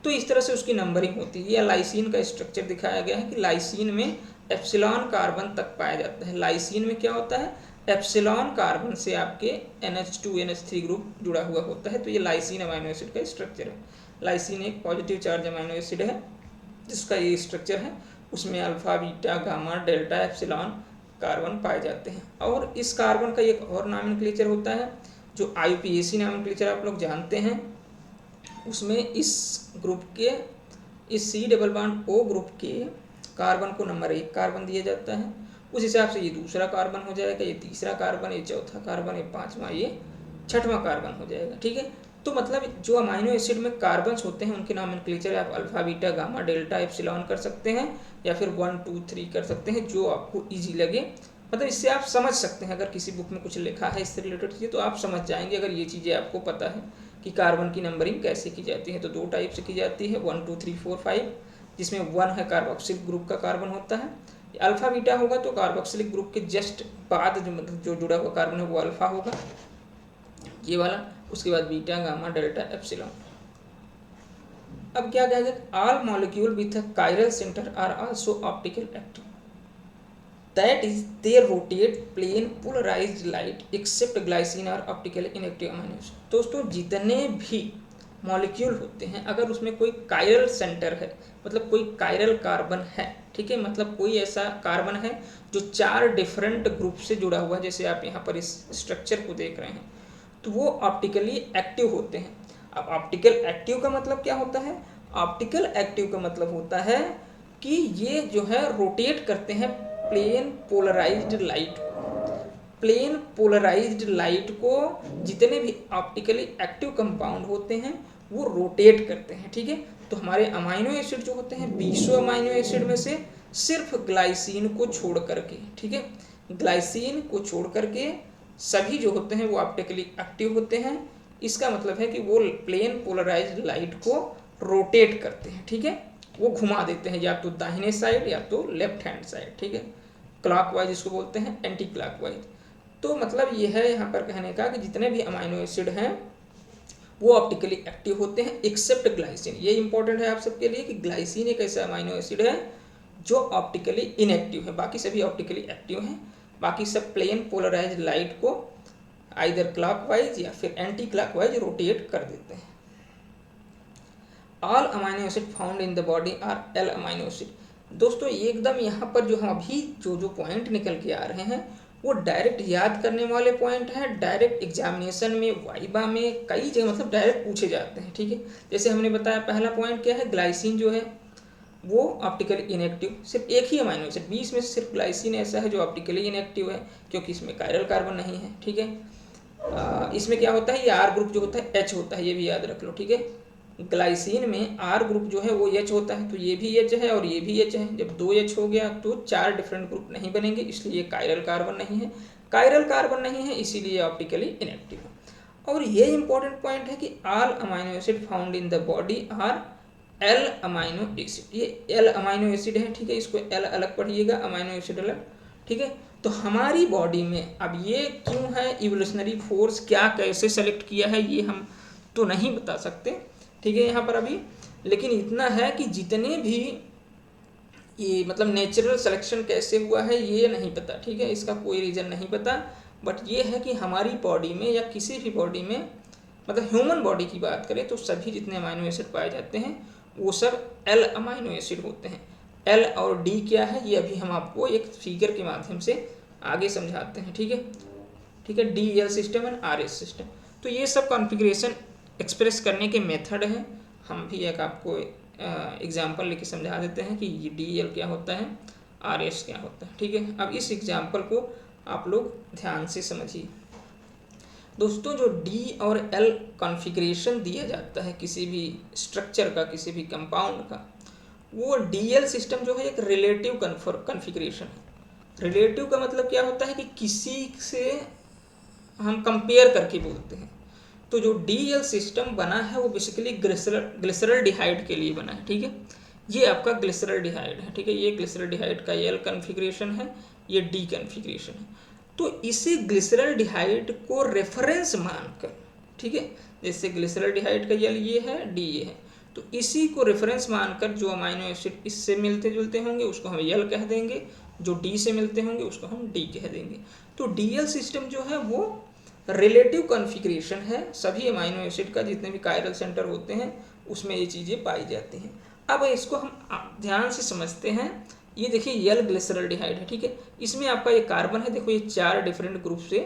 तो इस तरह से उसकी नंबरिंग होती है। यह लाइसिन का स्ट्रक्चर दिखाया गया है कि लाइसिन में एप्सिलॉन कार्बन तक पाया जाता है। लाइसिन में क्या होता है, एप्सिलॉन कार्बन से आपके NH2 NH3 ग्रुप जुड़ा हुआ होता है। तो ये लाइसिन अमाइनो एसिड का स्ट्रक्चर है। लाइसिन एक पॉजिटिव चार्ज अमाइनो एसिड है जिसका ये स्ट्रक्चर है, उसमें alpha, beta, gamma, delta, epsilon carbon पाए जाते हैं। और इस कार्बन का एक और नॉमेनक्लेचर होता है जो IUPAC नॉमेनक्लेचर आप लोग जानते हैं। उसमें इस ग्रुप के, इस C double bond O group के कार्बन को नंबर 1 कार्बन दिया जाता है। उस हिसाब से ये दूसरा कार्बन हो जाएगा, ये तीसरा कार्बन, ये चौथा कार्बन, ये पाँचवा, ये छठवां कार्बन हो जाएगा। ठीक है, तो मतलब जो अमाइनो एसिड में कार्बन्स होते हैं उनके नॉमेनक्लेचर आप alpha, beta, gamma, delta, epsilon कर सकते हैं या फिर 1, 2, 3 कर सकते हैं, जो आपको ईजी लगे। मतलब इससे आप समझ सकते हैं, अगर किसी बुक में कुछ लिखा है इससे रिलेटेड चीज़ें तो आप समझ जाएंगे, अगर ये चीज़ें आपको पता है कि कार्बन की नंबरिंग कैसे की जाती है। तो 2 टाइप से की जाती है, 1, 2, 3, 4, 5, जिसमें 1 है कार्बोक्सिल ग्रुप का कार्बन होता है। अल्फा बीटा होगा तो कार्बोक्सिलिक ग्रुप के जस्ट बाद जो मतलब जो जुड़ा हुआ कार्बन है वो अल्फा होगा, ये वाला। उसके बाद बीटा, गामा, डेल्टा, एप्सिलॉन। अब क्या कहेगा, all molecule with a chiral centre are also optical active, that is they rotate plane polarised light except glycine are optical inactive amino acid. दोस्तों जितने भी मॉलिक्यूल होते हैं अगर उसमें कोई कायरल सेंटर है, मतलब कोई कायरल कार्बन है, ठीक है, मतलब कोई ऐसा कार्बन है जो 4 डिफरेंट ग्रुप से जुड़ा हुआ है, जैसे आप यहाँ पर इस स्ट्रक्चर को देख रहे हैं, तो वो ऑप्टिकली एक्टिव होते हैं। अब ऑप्टिकल एक्टिव का मतलब क्या होता है? ऑप्टिकल एक्टिव का मतलब होता है कि ये जो है रोटेट करते हैं प्लेन पोलराइज्ड लाइट को। प्लेन पोलराइज्ड लाइट को जितने भी ऑप्टिकली एक्टिव कंपाउंड होते हैं वो रोटेट करते हैं। ठीक है, तो हमारे अमाइनो एसिड जो होते हैं 20 अमाइनो एसिड में से सिर्फ ग्लाइसिन को छोड़ करके, ठीक है, ग्लाइसिन को छोड़ करके सभी जो होते हैं वो ऑप्टिकली एक्टिव होते हैं। इसका मतलब है कि वो प्लेन पोलराइज्ड लाइट को रोटेट करते हैं। ठीक है, वो घुमा देते हैं या तो दाहिने साइड या तो लेफ्ट हैंड साइड। ठीक है, क्लॉकवाइज इसको बोलते हैं, एंटी क्लॉकवाइज। तो मतलब ये है यहाँ पर कहने का कि जितने भी अमाइनो एसिड हैं वो ऑप्टिकली एक्टिव होते हैं एक्सेप्ट ग्लाइसिन। ये इंपॉर्टेंट है आप सबके लिए कि ग्लाइसिन एक ऐसा अमाइनो एसिड है जो ऑप्टिकली इनएक्टिव है, बाकी सभी ऑप्टिकली एक्टिव हैं। बाकी सब प्लेन पोलराइज्ड लाइट को आइदर क्लॉकवाइज या फिर एंटी क्लॉकवाइज रोटेट कर देते हैं। All amino acid found in the body R L amino acid. दोस्तों एकदम यहाँ पर जो हम अभी जो पॉइंट निकल के आ रहे हैं वो डायरेक्ट याद करने वाले पॉइंट हैं, डायरेक्ट एग्जामिनेशन में, वाइबा में कई जगह मतलब डायरेक्ट पूछे जाते हैं। ठीक है, जैसे हमने बताया पहला पॉइंट क्या है, ग्लाइसिन जो है वो ऑप्टिकली इनएक्टिव, सिर्फ एक ही अमाइनो एसिड 20 में से सिर्फ ग्लाइसिन ऐसा है जो ऑप्टिकली इनएक्टिव है क्योंकि इसमें कायरल कार्बन नहीं है। ठीक है, इसमें क्या होता है, ये आर ग्रुप जो होता है एच होता है, ये भी याद रख लो। ठीक है, ग्लाइसिन में आर ग्रुप जो है वो एच होता है, तो ये भी एच है और ये भी एच है। जब 2 एच हो गया तो 4 डिफरेंट ग्रुप नहीं बनेंगे, इसलिए कायरल कार्बन नहीं है। कायरल कार्बन नहीं है इसीलिए ऑप्टिकली इनएक्टिव है। और ये इंपॉर्टेंट पॉइंट है कि all amino acid found in the body R L amino acid. ये एल अमाइनो एसिड है। ठीक है, इसको एल अलग पढ़िएगा, अमाइनो एसिड अलग। ठीक है, तो हमारी बॉडी में अब ये क्यों है, इवोल्यूशनरी फोर्स क्या कैसे सेलेक्ट किया है ये हम तो नहीं बता सकते। ठीक है, यहाँ पर अभी लेकिन इतना है कि जितने भी ये मतलब नेचुरल सिलेक्शन कैसे हुआ है ये नहीं पता। ठीक है, इसका कोई रीज़न नहीं पता, बट ये है कि हमारी बॉडी में या किसी भी बॉडी में मतलब ह्यूमन बॉडी की बात करें तो सभी जितने अमाइनो एसिड पाए जाते हैं वो सब एल अमाइनो एसिड होते हैं। एल और डी क्या है ये अभी हम आपको एक फिगर के माध्यम से आगे समझाते हैं। ठीक है, ठीक है, D L system and R S system. तो ये सब कॉन्फ़िगरेशन एक्सप्रेस करने के मेथड हैं। हम भी एक आपको एग्जाम्पल लेके समझा देते हैं कि ये डी एल क्या होता है, आर एस क्या होता है। ठीक है, अब इस एग्जाम्पल को आप लोग ध्यान से समझिए। दोस्तों जो डी और एल कॉन्फ़िगरेशन दिया जाता है किसी भी स्ट्रक्चर का, किसी भी कंपाउंड का, वो डी एल सिस्टम जो है एक रिलेटिव कॉन्फ़िगरेशन है। रिलेटिव का मतलब क्या होता है कि किसी से हम कंपेयर करके बोलते हैं। तो जो डी एल सिस्टम बना है वो बेसिकली ग्लिसरल्डिहाइड के लिए बना है। ठीक है, ये आपका ग्लिसरल्डिहाइड है। ठीक है, ये ग्लिसरल्डिहाइड का एल कॉन्फ़िगरेशन है, ये डी कॉन्फ़िगरेशन है। तो इसी ग्लिसरल्डिहाइड को रेफरेंस मानकर, ठीक है, जैसे ग्लिसरल्डिहाइड का एल ये है, डी ये है, तो इसी को रेफरेंस मानकर जो अमाइनो एसिड इससे मिलते जुलते होंगे उसको हम एल कह देंगे, जो डी से मिलते होंगे उसको हम डी कह देंगे। तो डी एल सिस्टम जो है वो रिलेटिव कॉन्फ़िगरेशन है सभी अमाइनो एसिड का, जितने भी कायरल सेंटर होते हैं उसमें ये चीज़ें पाई जाती हैं। अब इसको हम ध्यान से समझते हैं। ये देखिए एल ग्लिसरल्डिहाइड है। ठीक है, इसमें आपका ये कार्बन है, देखो ये 4 डिफरेंट ग्रुप से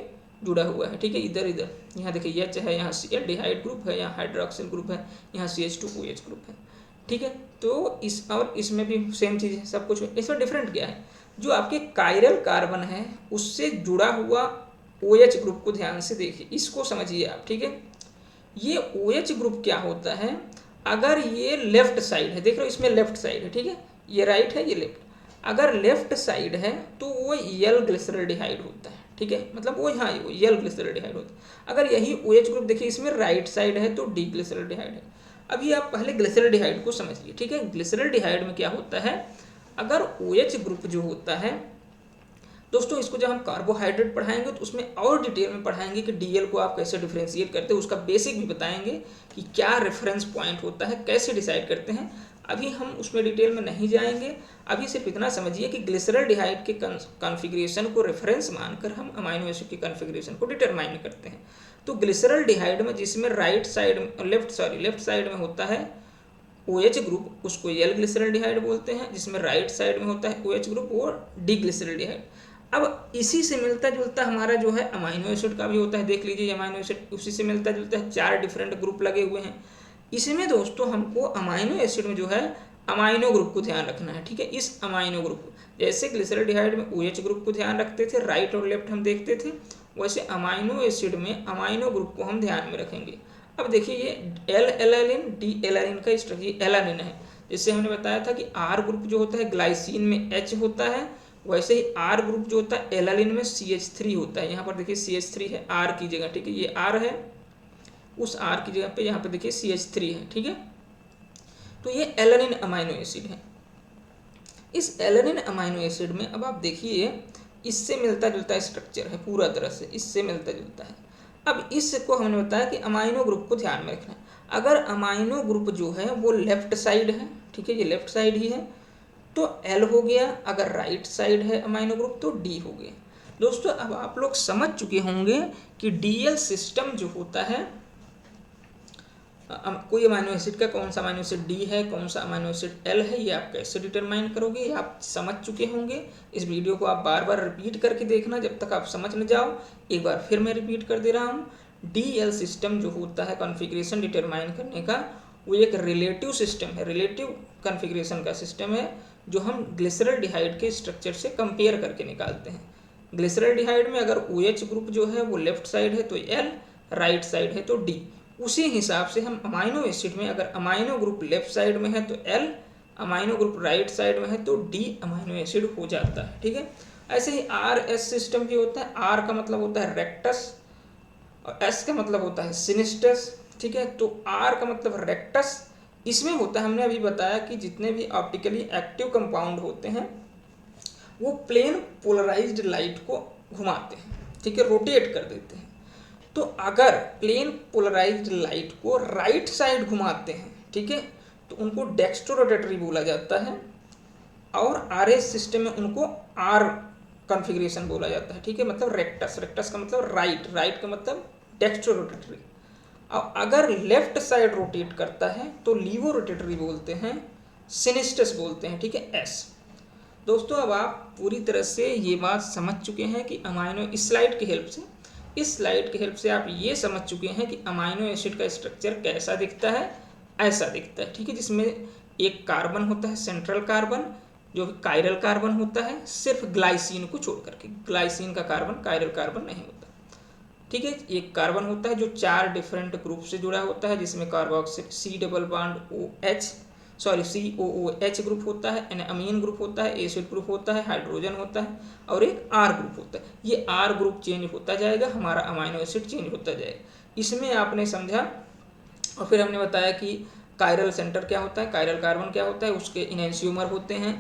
जुड़ा हुआ है। ठीक है, इधर इधर यहाँ देखिए एच है, यहाँ सी एल्डिहाइड ग्रुप है, यहाँ हाइड्रोक्सिल ग्रुप है, यहाँ CH2OH ग्रुप है। ठीक है, तो इस और इसमें भी सेम चीज़ है, सब कुछ है। इसमें डिफरेंट क्या है, जो आपके कायरल कार्बन है उससे जुड़ा हुआ OH ग्रुप को ध्यान से देखिए, इसको समझिए आप, ठीक है। ये OH ग्रुप क्या होता है, अगर ये लेफ्ट साइड है, देख रहे हो इसमें लेफ्ट साइड है, ठीक है, ये राइट है, ये लेफ्ट, अगर लेफ्ट साइड है तो वो यल ग्लिसरल्डिहाइड होता है, ठीक है, मतलब वो यहाँ वो यल ग्लिसरल्डिहाइड होता है। अगर यही OH ग्रुप देखिए इसमें राइट साइड है तो डी ग्लिसरल्डिहाइड है। अभी आप पहले ग्लिसरल्डिहाइड को समझिए, ठीक है। ग्लिसरल्डिहाइड में क्या होता है, अगर OH ग्रुप जो होता है दोस्तों, इसको जब हम कार्बोहाइड्रेट पढ़ाएंगे तो उसमें और डिटेल में पढ़ाएंगे कि डीएल को आप कैसे डिफ्रेंशिएट करते हैं, उसका बेसिक भी बताएंगे कि क्या रेफरेंस पॉइंट होता है, कैसे डिसाइड करते हैं। अभी हम उसमें डिटेल में नहीं जाएंगे, अभी सिर्फ इतना समझिए कि ग्लिसरल्डिहाइड के कॉन्फ़िगरेशन को रेफरेंस मानकर हम अमाइनो एसिड की कॉन्फ़िगरेशन को डिटरमाइन करते हैं। तो ग्लिसरल्डिहाइड में जिसमें लेफ्ट साइड में होता है OH ग्रुप, उसको यल ग्लिसरल्डिहाइड बोलते हैं, जिसमें राइट साइड में होता है OH ग्रुप वो डी ग्लिसरल्डिहाइड। अब इसी से मिलता जुलता हमारा जो है अमाइनो एसिड का भी होता है, देख लीजिए अमाइनो एसिड उसी से मिलता जुलता है, 4 डिफरेंट ग्रुप लगे हुए हैं। इसमें दोस्तों हमको अमाइनो एसिड में जो है अमाइनो ग्रुप को ध्यान रखना है, ठीक है। इस अमाइनो ग्रुप जैसे ग्लिसरल्डिहाइड में OH ग्रुप को ध्यान रखते थे, राइट और लेफ्ट हम देखते थे, वैसे अमाइनो एसिड में अमाइनो ग्रुप को हम ध्यान में रखेंगे। अब देखिए ये एल एलानिन डी एलानिन का स्ट्रक्चर एलानिन है, जैसे हमने बताया था कि R ग्रुप जो होता है ग्लाइसिन में H होता है, वैसे ही R ग्रुप जो होता है एलानिन में CH3 होता है। यहाँ पर देखिए CH3 है R की जगह, ठीक है, ये R है, उस R की जगह पे यहाँ पर देखिए CH3 है, ठीक है। तो ये एलानिन अमाइनो एसिड है। इस एलानिन अमाइनो एसिड में अब आप देखिए इससे मिलता जुलता स्ट्रक्चर है, पूरा तरह से इससे मिलता जुलता है। अब इसको हमने बताया कि अमाइनो ग्रुप को ध्यान में रखना है। अगर अमाइनो ग्रुप जो है वो लेफ्ट साइड है, ठीक है, ये लेफ्ट साइड ही है तो L हो गया, अगर राइट साइड है अमाइनो ग्रुप तो D हो गया। दोस्तों अब आप लोग समझ चुके होंगे कि DL सिस्टम जो होता है, कोई अमाइनो एसिड का कौन सा अमाइनो एसिड D है, कौन सा अमाइनो एसिड L है, ये आप कैसे डिटरमाइन करोगे, ये आप समझ चुके होंगे। इस वीडियो को आप बार बार रिपीट करके देखना जब तक आप समझ न जाओ। एक बार फिर मैं रिपीट कर दे रहा हूँ, DL सिस्टम जो होता है कॉन्फ़िगरेशन डिटरमाइन करने का, वो एक रिलेटिव सिस्टम है, रिलेटिव कॉन्फ़िगरेशन का सिस्टम है जो हम ग्लिसरल्डिहाइड के स्ट्रक्चर से कंपेयर करके निकालते हैं। ग्लिसरल्डिहाइड में अगर OH ग्रुप जो है वो लेफ्ट साइड है तो L, राइट साइड है तो D। उसी हिसाब से हम अमाइनो एसिड में अगर अमाइनो ग्रुप लेफ्ट साइड में है तो L, amino group right side में है तो D अमाइनो एसिड हो जाता है, ठीक है। ऐसे ही RS सिस्टम भी होता है, R का मतलब होता है रेक्टस और S का मतलब होता है सिनिस्टस, ठीक है। तो R का मतलब रेक्टस, इसमें होता है, हमने अभी बताया कि जितने भी ऑप्टिकली एक्टिव कंपाउंड होते हैं वो प्लेन पोलराइज्ड लाइट को घुमाते हैं, ठीक है, रोटेट कर देते हैं। तो अगर प्लेन पोलराइज्ड लाइट को राइट साइड घुमाते हैं, ठीक है, तो उनको डेक्स्ट्रोरोटेटरी बोला जाता है, और RS सिस्टम में उनको R कॉन्फ़िगरेशन बोला जाता है, ठीक है, मतलब रेक्टस, रेक्टस का मतलब राइट, राइट का मतलब डेक्स्ट्रोरोटेटरी। अब अगर लेफ्ट साइड रोटेट करता है तो लीवो रोटेटरी बोलते हैं, सिनिस्टस बोलते हैं, ठीक है, S। दोस्तों अब आप पूरी तरह से ये बात समझ चुके हैं कि अमाइनो, इस स्लाइड की हेल्प से, इस स्लाइड की हेल्प से आप ये समझ चुके हैं कि अमाइनो एसिड का स्ट्रक्चर कैसा दिखता है, ऐसा दिखता है, ठीक है, जिसमें एक कार्बन होता है सेंट्रल कार्बन जो कायरल कार्बन होता है, सिर्फ ग्लाइसिन को छोड़ करके, ग्लाइसिन का कार्बन कायरल कार्बन नहीं होता, ठीक है। एक कार्बन होता है जो 4 डिफरेंट ग्रुप से जुड़ा होता है, जिसमें कार्बोक्सिल COOH ग्रुप होता है, एन अमीन ग्रुप होता है, एसिड ग्रुप होता है, हाइड्रोजन होता है और एक R ग्रुप होता है। ये R ग्रुप चेंज होता जाएगा, हमारा अमाइनो एसिड चेंज होता जाएगा। इसमें आपने समझा। और फिर हमने बताया कि कायरल सेंटर क्या होता है, कायरल कार्बन क्या होता है, उसके इनेंशियोमर होते हैं,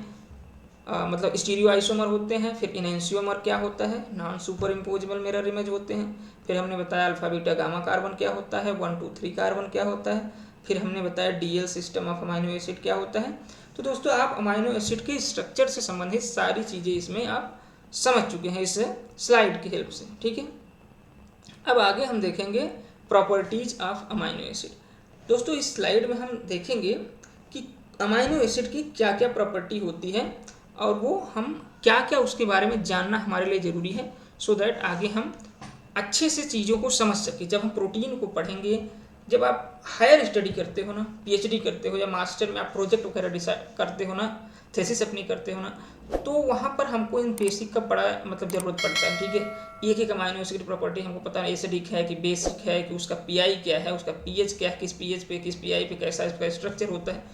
मतलब स्टीरियो आइसोमर होते हैं। फिर इनेंशियोमर क्या होता है, non super imposable mirror image होते हैं। फिर हमने बताया अल्फा बीटा गामा कार्बन क्या होता है, 1 2 3 कार्बन क्या होता है। फिर हमने बताया DL system of amino acid क्या होता है। तो दोस्तों आप अमाइनो एसिड के स्ट्रक्चर से संबंधित सारी चीज़ें इसमें आप समझ चुके हैं इस स्लाइड की हेल्प से, ठीक है। अब आगे हम देखेंगे प्रॉपर्टीज ऑफ अमाइनो एसिड। दोस्तों इस स्लाइड में हम देखेंगे कि अमाइनो एसिड की क्या क्या प्रॉपर्टी होती है और वो हम क्या क्या उसके बारे में जानना हमारे लिए ज़रूरी है, सो दैट आगे हम अच्छे से चीज़ों को समझ सकें। जब हम प्रोटीन को पढ़ेंगे, जब आप हायर स्टडी करते हो ना, पीएचडी करते हो या मास्टर में आप प्रोजेक्ट वगैरह डिसाइड करते हो ना, थेसिस अपनी करते हो ना, तो वहाँ पर हमको इन बेसिक का बड़ा मतलब ज़रूरत पड़ता है। ठीक है, एक अमाइनो एसिड की प्रॉपर्टी हमको पता है, एसिडिक है कि बेसिक है, कि उसका पीआई क्या है, उसका पीएच क्या है, किस पीएच पे किस पीआई पे कैसा इसका स्ट्रक्चर होता है।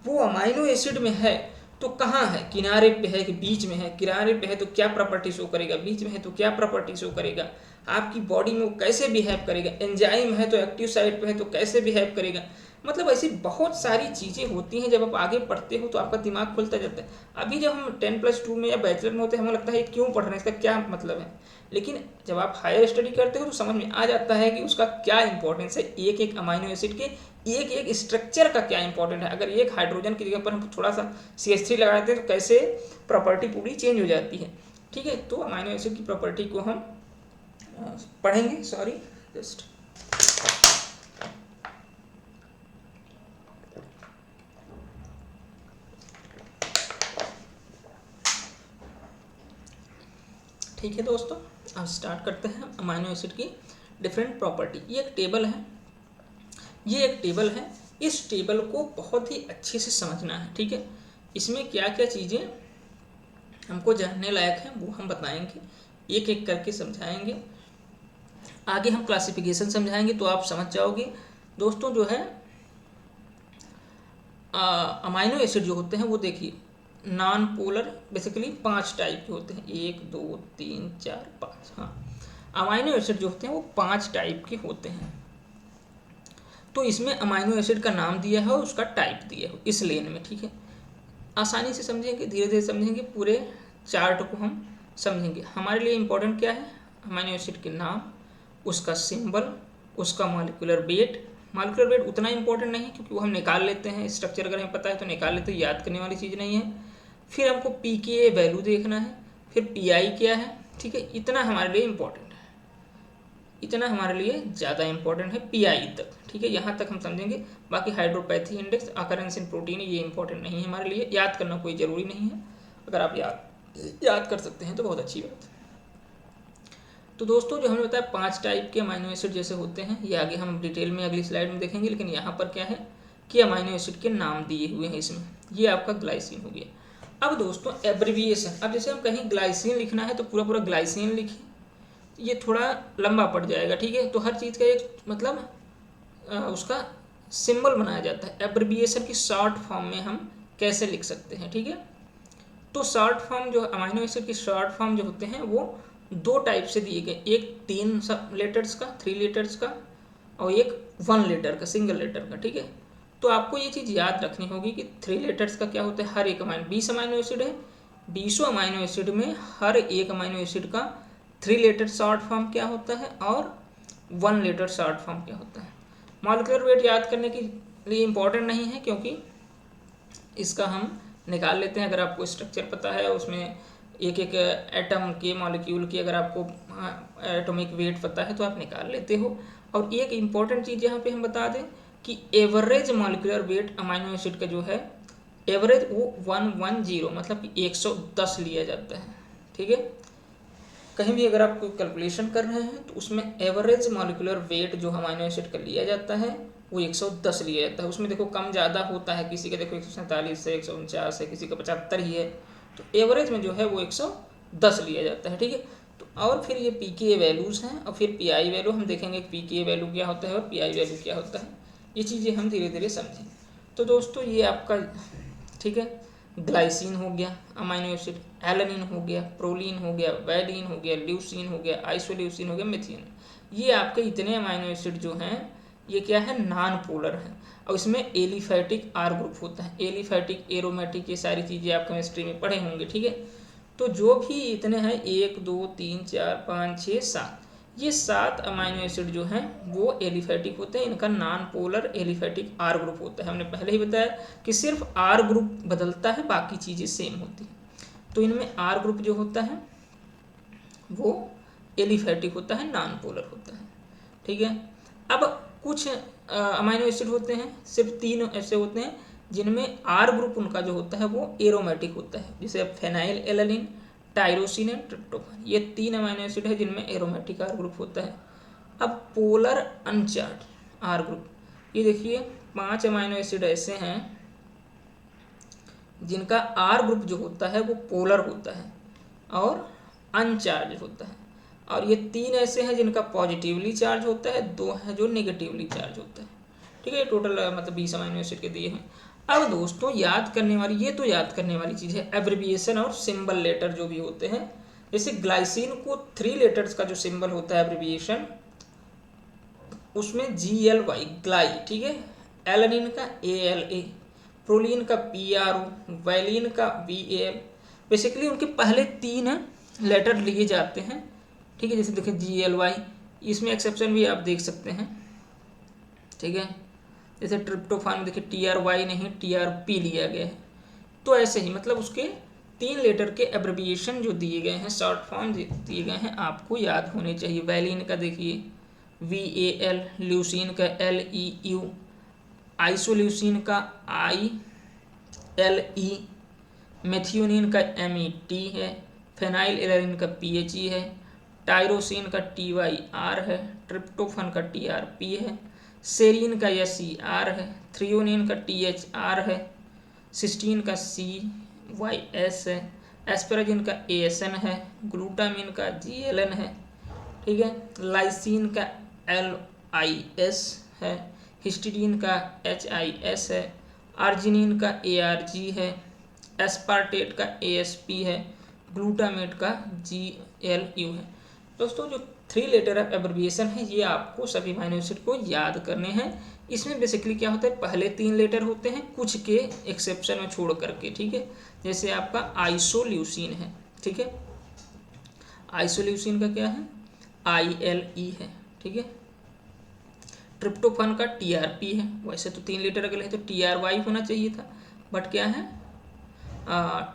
वो अमाइनो एसिड में है तो कहाँ है, किनारे पे है कि बीच में है, किनारे पे है तो क्या प्रॉपर्टी शो करेगा, बीच में है तो क्या प्रॉपर्टी शो करेगा, आपकी बॉडी में वो कैसे बिहेव करेगा, एंजाइम है तो एक्टिव साइड पे है तो कैसे बिहेव करेगा। मतलब ऐसी बहुत सारी चीज़ें होती हैं, जब आप आगे पढ़ते हो तो आपका दिमाग खुलता जाता है। अभी जब हम 10+2 में या बैचलर में होते हैं, हमें लगता है क्यों पढ़ रहे हैं, इसका क्या मतलब है, लेकिन जब आप हायर स्टडी करते हो तो समझ में आ जाता है कि उसका क्या इंपॉर्टेंस है, एक एक अमाइनो एसिड के एक एक स्ट्रक्चर का क्या इंपॉर्टेंट है। अगर एक हाइड्रोजन की जगह पर हम थोड़ा सा CH3 लगा देते हैं तो कैसे प्रॉपर्टी पूरी चेंज हो जाती है। ठीक है, तो अमाइनो एसिड की प्रॉपर्टी को हम पढ़ेंगे। सॉरी, जस्ट ठीक है दोस्तों, अब स्टार्ट करते हैं अमाइनो एसिड की डिफरेंट प्रॉपर्टी। ये एक टेबल है, ये एक टेबल है, इस टेबल को बहुत ही अच्छे से समझना है। ठीक है, इसमें क्या क्या चीज़ें हमको जानने लायक हैं वो हम बताएंगे, एक एक करके समझाएंगे। आगे हम क्लासिफिकेशन समझाएंगे तो आप समझ जाओगे दोस्तों। जो है अमाइनो एसिड जो होते हैं वो देखिए नॉन पोलर बेसिकली 5 टाइप के होते हैं, 1 2 3 4 5। हाँ, अमाइनो एसिड जो होते हैं वो 5 टाइप के होते हैं। तो इसमें अमाइनो एसिड का नाम दिया है और उसका टाइप दिया है इस लेन में। ठीक है, आसानी से समझेंगे, धीरे धीरे समझेंगे, पूरे चार्ट को हम समझेंगे। हमारे लिए इम्पोर्टेंट क्या है, अमाइनो एसिड के नाम, उसका सिंबल, उसका मॉलिक्यूलर वेट। मॉलिक्यूलर वेट उतना इंपॉर्टेंट नहीं है क्योंकि वो हम निकाल लेते हैं, स्ट्रक्चर अगर हमें पता है तो निकाल लेते हैं, याद करने वाली चीज़ नहीं है। फिर हमको pKa वैल्यू देखना है, फिर पीआई क्या है। ठीक है, इतना हमारे लिए इम्पोर्टेंट है, इतना हमारे लिए ज़्यादा इंपॉर्टेंट है पीआई तक। ठीक है, यहाँ तक हम समझेंगे। बाकी हाइड्रोपैथी इंडेक्स, अकरेंस इन प्रोटीन, ये इंपॉर्टेंट नहीं है हमारे लिए, याद करना कोई ज़रूरी नहीं है। अगर आप याद कर सकते हैं तो बहुत अच्छी बात है। तो दोस्तों जो हमें बताया 5 टाइप के अमाइनो एसिड जैसे होते हैं, ये आगे हम डिटेल में अगली स्लाइड में देखेंगे, लेकिन यहाँ पर क्या है कि अमाइनो एसिड के नाम दिए हुए हैं इसमें। ये आपका ग्लाइसिन हो गया। अब दोस्तों एब्रिविएशन, अब जैसे हम कहीं ग्लाइसिन लिखना है तो पूरा पूरा ग्लाइसिन लिखें, ये थोड़ा लंबा पड़ जाएगा। ठीक है, तो हर चीज़ का एक मतलब उसका सिंबल बनाया जाता है। एब्रिविएशन की शॉर्ट फॉर्म में हम कैसे लिख सकते हैं। ठीक है, तो शॉर्ट फॉर्म जो अमाइनो एसिड की शॉर्ट फॉर्म जो होते हैं वो 2 टाइप से दिए गए, एक 3 लेटर्स का 3 लेटर्स का और एक 1 लेटर का सिंगल लेटर का। ठीक है, तो आपको ये चीज़ याद रखनी होगी कि 3 लेटर्स का क्या होता है, हर एक अमाइनो 20 अमाइनो एसिड है, 20 अमाइनो एसिड में हर एक अमाइनो एसिड का 3 लेटर शॉर्ट फॉर्म क्या होता है और 1 लेटर शॉर्ट फॉर्म क्या होता है। मॉलिक्यूलर वेट याद करने के लिए इम्पॉर्टेंट नहीं है क्योंकि इसका हम निकाल लेते हैं। अगर आपको स्ट्रक्चर पता है, उसमें एक एक एटम के मॉलिक्यूल की अगर आपको एटॉमिक वेट पता है तो आप निकाल लेते हो। और एक इम्पॉर्टेंट चीज़ यहाँ पे हम बता दें कि average molecular weight amino acid का जो है एवरेज वो 110 मतलब कि 110 लिया जाता है। ठीक है, कहीं भी अगर आप कोई कैलकुलेशन कर रहे हैं तो उसमें एवरेज मॉलिक्यूलर वेट जो अमाइनो एसिड का लिया जाता है वो 110 लिया जाता है। उसमें देखो कम ज़्यादा होता है, किसी का देखो 147 है, 149 है, किसी का 75 ही है, तो एवरेज में जो है वो 110 लिया जाता है। ठीक है, तो और फिर ये pKa वैल्यूज़ हैं और फिर पीआई वैल्यू हम देखेंगे कि pKa वैल्यू क्या होता है और पीआई वैल्यू क्या होता है। ये चीज़ें हम धीरे धीरे समझेंगे। तो दोस्तों ये आपका ठीक है ग्लाइसिन हो गया अमाइनो एसिड, एलानिन हो गया, प्रोलीन हो गया, वैलिन हो गया, ल्यूसिन हो गया, आइसोल्यूसिन हो गया, मिथियन। ये आपके इतने अमाइनो एसिड जो हैं ये क्या है, नॉन पोलर है और इसमें एलिफैटिक आर ग्रुप होता है। एलिफैटिक, एरोमेटिक, ये सारी चीज़ें आप केमिस्ट्री में पढ़े होंगे। ठीक है, तो जो भी इतने हैं 1 2 3 4 5 6 7, ये 7 अमाइनो एसिड जो हैं वो एलिफैटिक होते हैं। इनका non polar aliphatic R group होता है। हमने पहले ही बताया कि सिर्फ आर ग्रुप बदलता है, बाकी चीज़ें सेम होती हैं। तो इनमें आर ग्रुप जो होता है वो एलिफैटिक होता है, नॉन पोलर होता है। ठीक है, अब कुछ अमाइनो एसिड होते हैं, सिर्फ 3 ऐसे होते हैं जिनमें आर ग्रुप उनका जो होता है वो एरोमेटिक होता है, जैसे phenyl alanine, tyrosine and tryptophan. ये 3 अमाइनो एसिड है जिनमें एरोमेटिक आर ग्रुप होता है। अब पोलर अनचार्ज आर ग्रुप, ये देखिए 5 अमाइनो एसिड ऐसे हैं जिनका R ग्रुप जो होता है वो पोलर होता है और अनचार्ज होता है, और ये 3 ऐसे हैं जिनका पॉजिटिवली चार्ज होता है, 2 हैं जो नेगेटिवली चार्ज होता है। ठीक है, टोटल मतलब 20 अमाइनो एसिड के दिए हैं। अब दोस्तों याद करने वाली, ये तो याद करने वाली चीज़ है, एब्रिविएशन और सिंबल लेटर जो भी होते हैं। जैसे ग्लाइसिन को 3 लेटर्स का जो सिंबल होता है एब्रिविएशन, उसमें GLY ग्लाई, ठीक है, एलानिन का ALA, प्रोलीन का PRO, वैलिन का VAL। बेसिकली उनके पहले 3 लेटर लिए जाते हैं। ठीक है, जैसे देखिए GLY, इसमें एक्सेप्शन भी आप देख सकते हैं। ठीक है, जैसे ट्रिप्टोफान में देखिए TRY नहीं TRP लिया गया है। तो ऐसे ही मतलब उसके 3 लेटर के एब्रिविएशन जो दिए गए हैं, शॉर्ट फॉर्म दिए गए हैं, आपको याद होने चाहिए। वैलिन का देखिए VAL, ल्यूसीन का LEU, आइसोल्यूसिन का ILE, मेथियोनिन का MET है, फेनाइल एलानिन का PHE है, टायरोसिन का TYR है, ट्रिप्टोफन का TRP है, सेरीन का SER है, थ्रियोनिन का THR है, सिस्टीन का CYS है, एस्पेराजिन का ASN है, ग्लूटामिन का GLN है। ठीक है, लाइसिन का LIS है, हिस्टिडीन का HIS है, आर्जिनिन का ARG है, एस्पार्टेट का ASP है, ग्लूटामेट का GLU है। दोस्तों जो 3 लेटर ऑफ एब्रिविएशन है ये आपको सभी अमीनो एसिड को याद करने हैं। इसमें बेसिकली क्या होता है, पहले 3 लेटर होते हैं, कुछ के एक्सेप्शन में छोड़ करके। ठीक है, जैसे आपका आइसोल्यूसिन है। ठीक है, आइसोल्यूसिन का क्या है, ILE है। ठीक है, ट्रिप्टोफान का TRP है। वैसे तो 3 लेटर अगर है तो TRY होना चाहिए था, बट क्या है,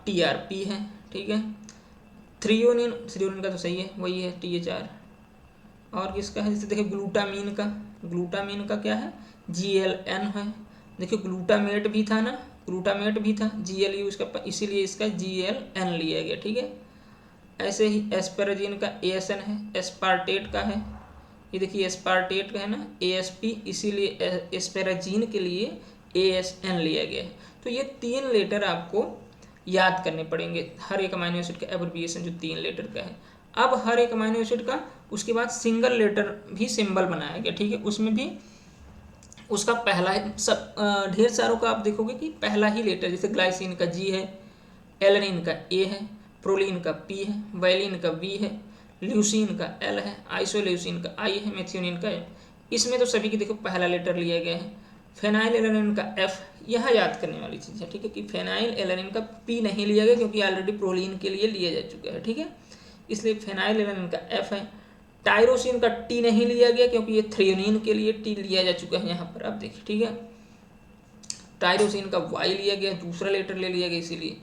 TRP है। ठीक है, थ्रियोनिन का तो सही है, वही है THR। और किसका है, जैसे देखिए ग्लूटामीन का क्या है, GLN है। देखिए ग्लूटामेट भी था ना, GLU इसका, इसीलिए इसका GLN लिया गया। ठीक है, ऐसे ही एस्पेराजिन का ASN है, एस्पार्टेट का है, ये देखिए एस्पार्टेट का है ना ASP, इसीलिए एस्पेराजिन के लिए ASN लिया गया है। तो ये 3 लेटर आपको याद करने पड़ेंगे, हर एक अमीनो एसिड का एब्रिविएशन जो 3 लेटर का है। अब हर एक अमीनो एसिड का उसके बाद सिंगल लेटर भी सिंबल बनाया गया। ठीक है, उसमें भी उसका पहला सब ढेर सारों का आप देखोगे कि पहला ही लेटर, जैसे ग्लाइसिन का G है, एलानिन का A है, प्रोलीन का P है, वैलिन का V है, ल्यूसीन का L है, आइसोल्यूसिन का I है, मेथियोनिन का M। इसमें तो सभी की देखो पहला लेटर लिया गया है। फेनाइल एलानिन का F, यह याद करने वाली चीज़ है। ठीक है, कि फेनाइल एलानिन का P नहीं लिया गया क्योंकि ऑलरेडी प्रोलीन के लिए लिया जा चुका है। ठीक है, इसलिए फेनाइल एलानिन का F है। टायरोसिन का T नहीं लिया गया क्योंकि ये थ्रियोनिन के लिए T लिया जा चुका है यहाँ पर, आप देखिए। ठीक है, टायरोसिन का Y लिया गया, दूसरा लेटर ले लिया गया इसीलिए,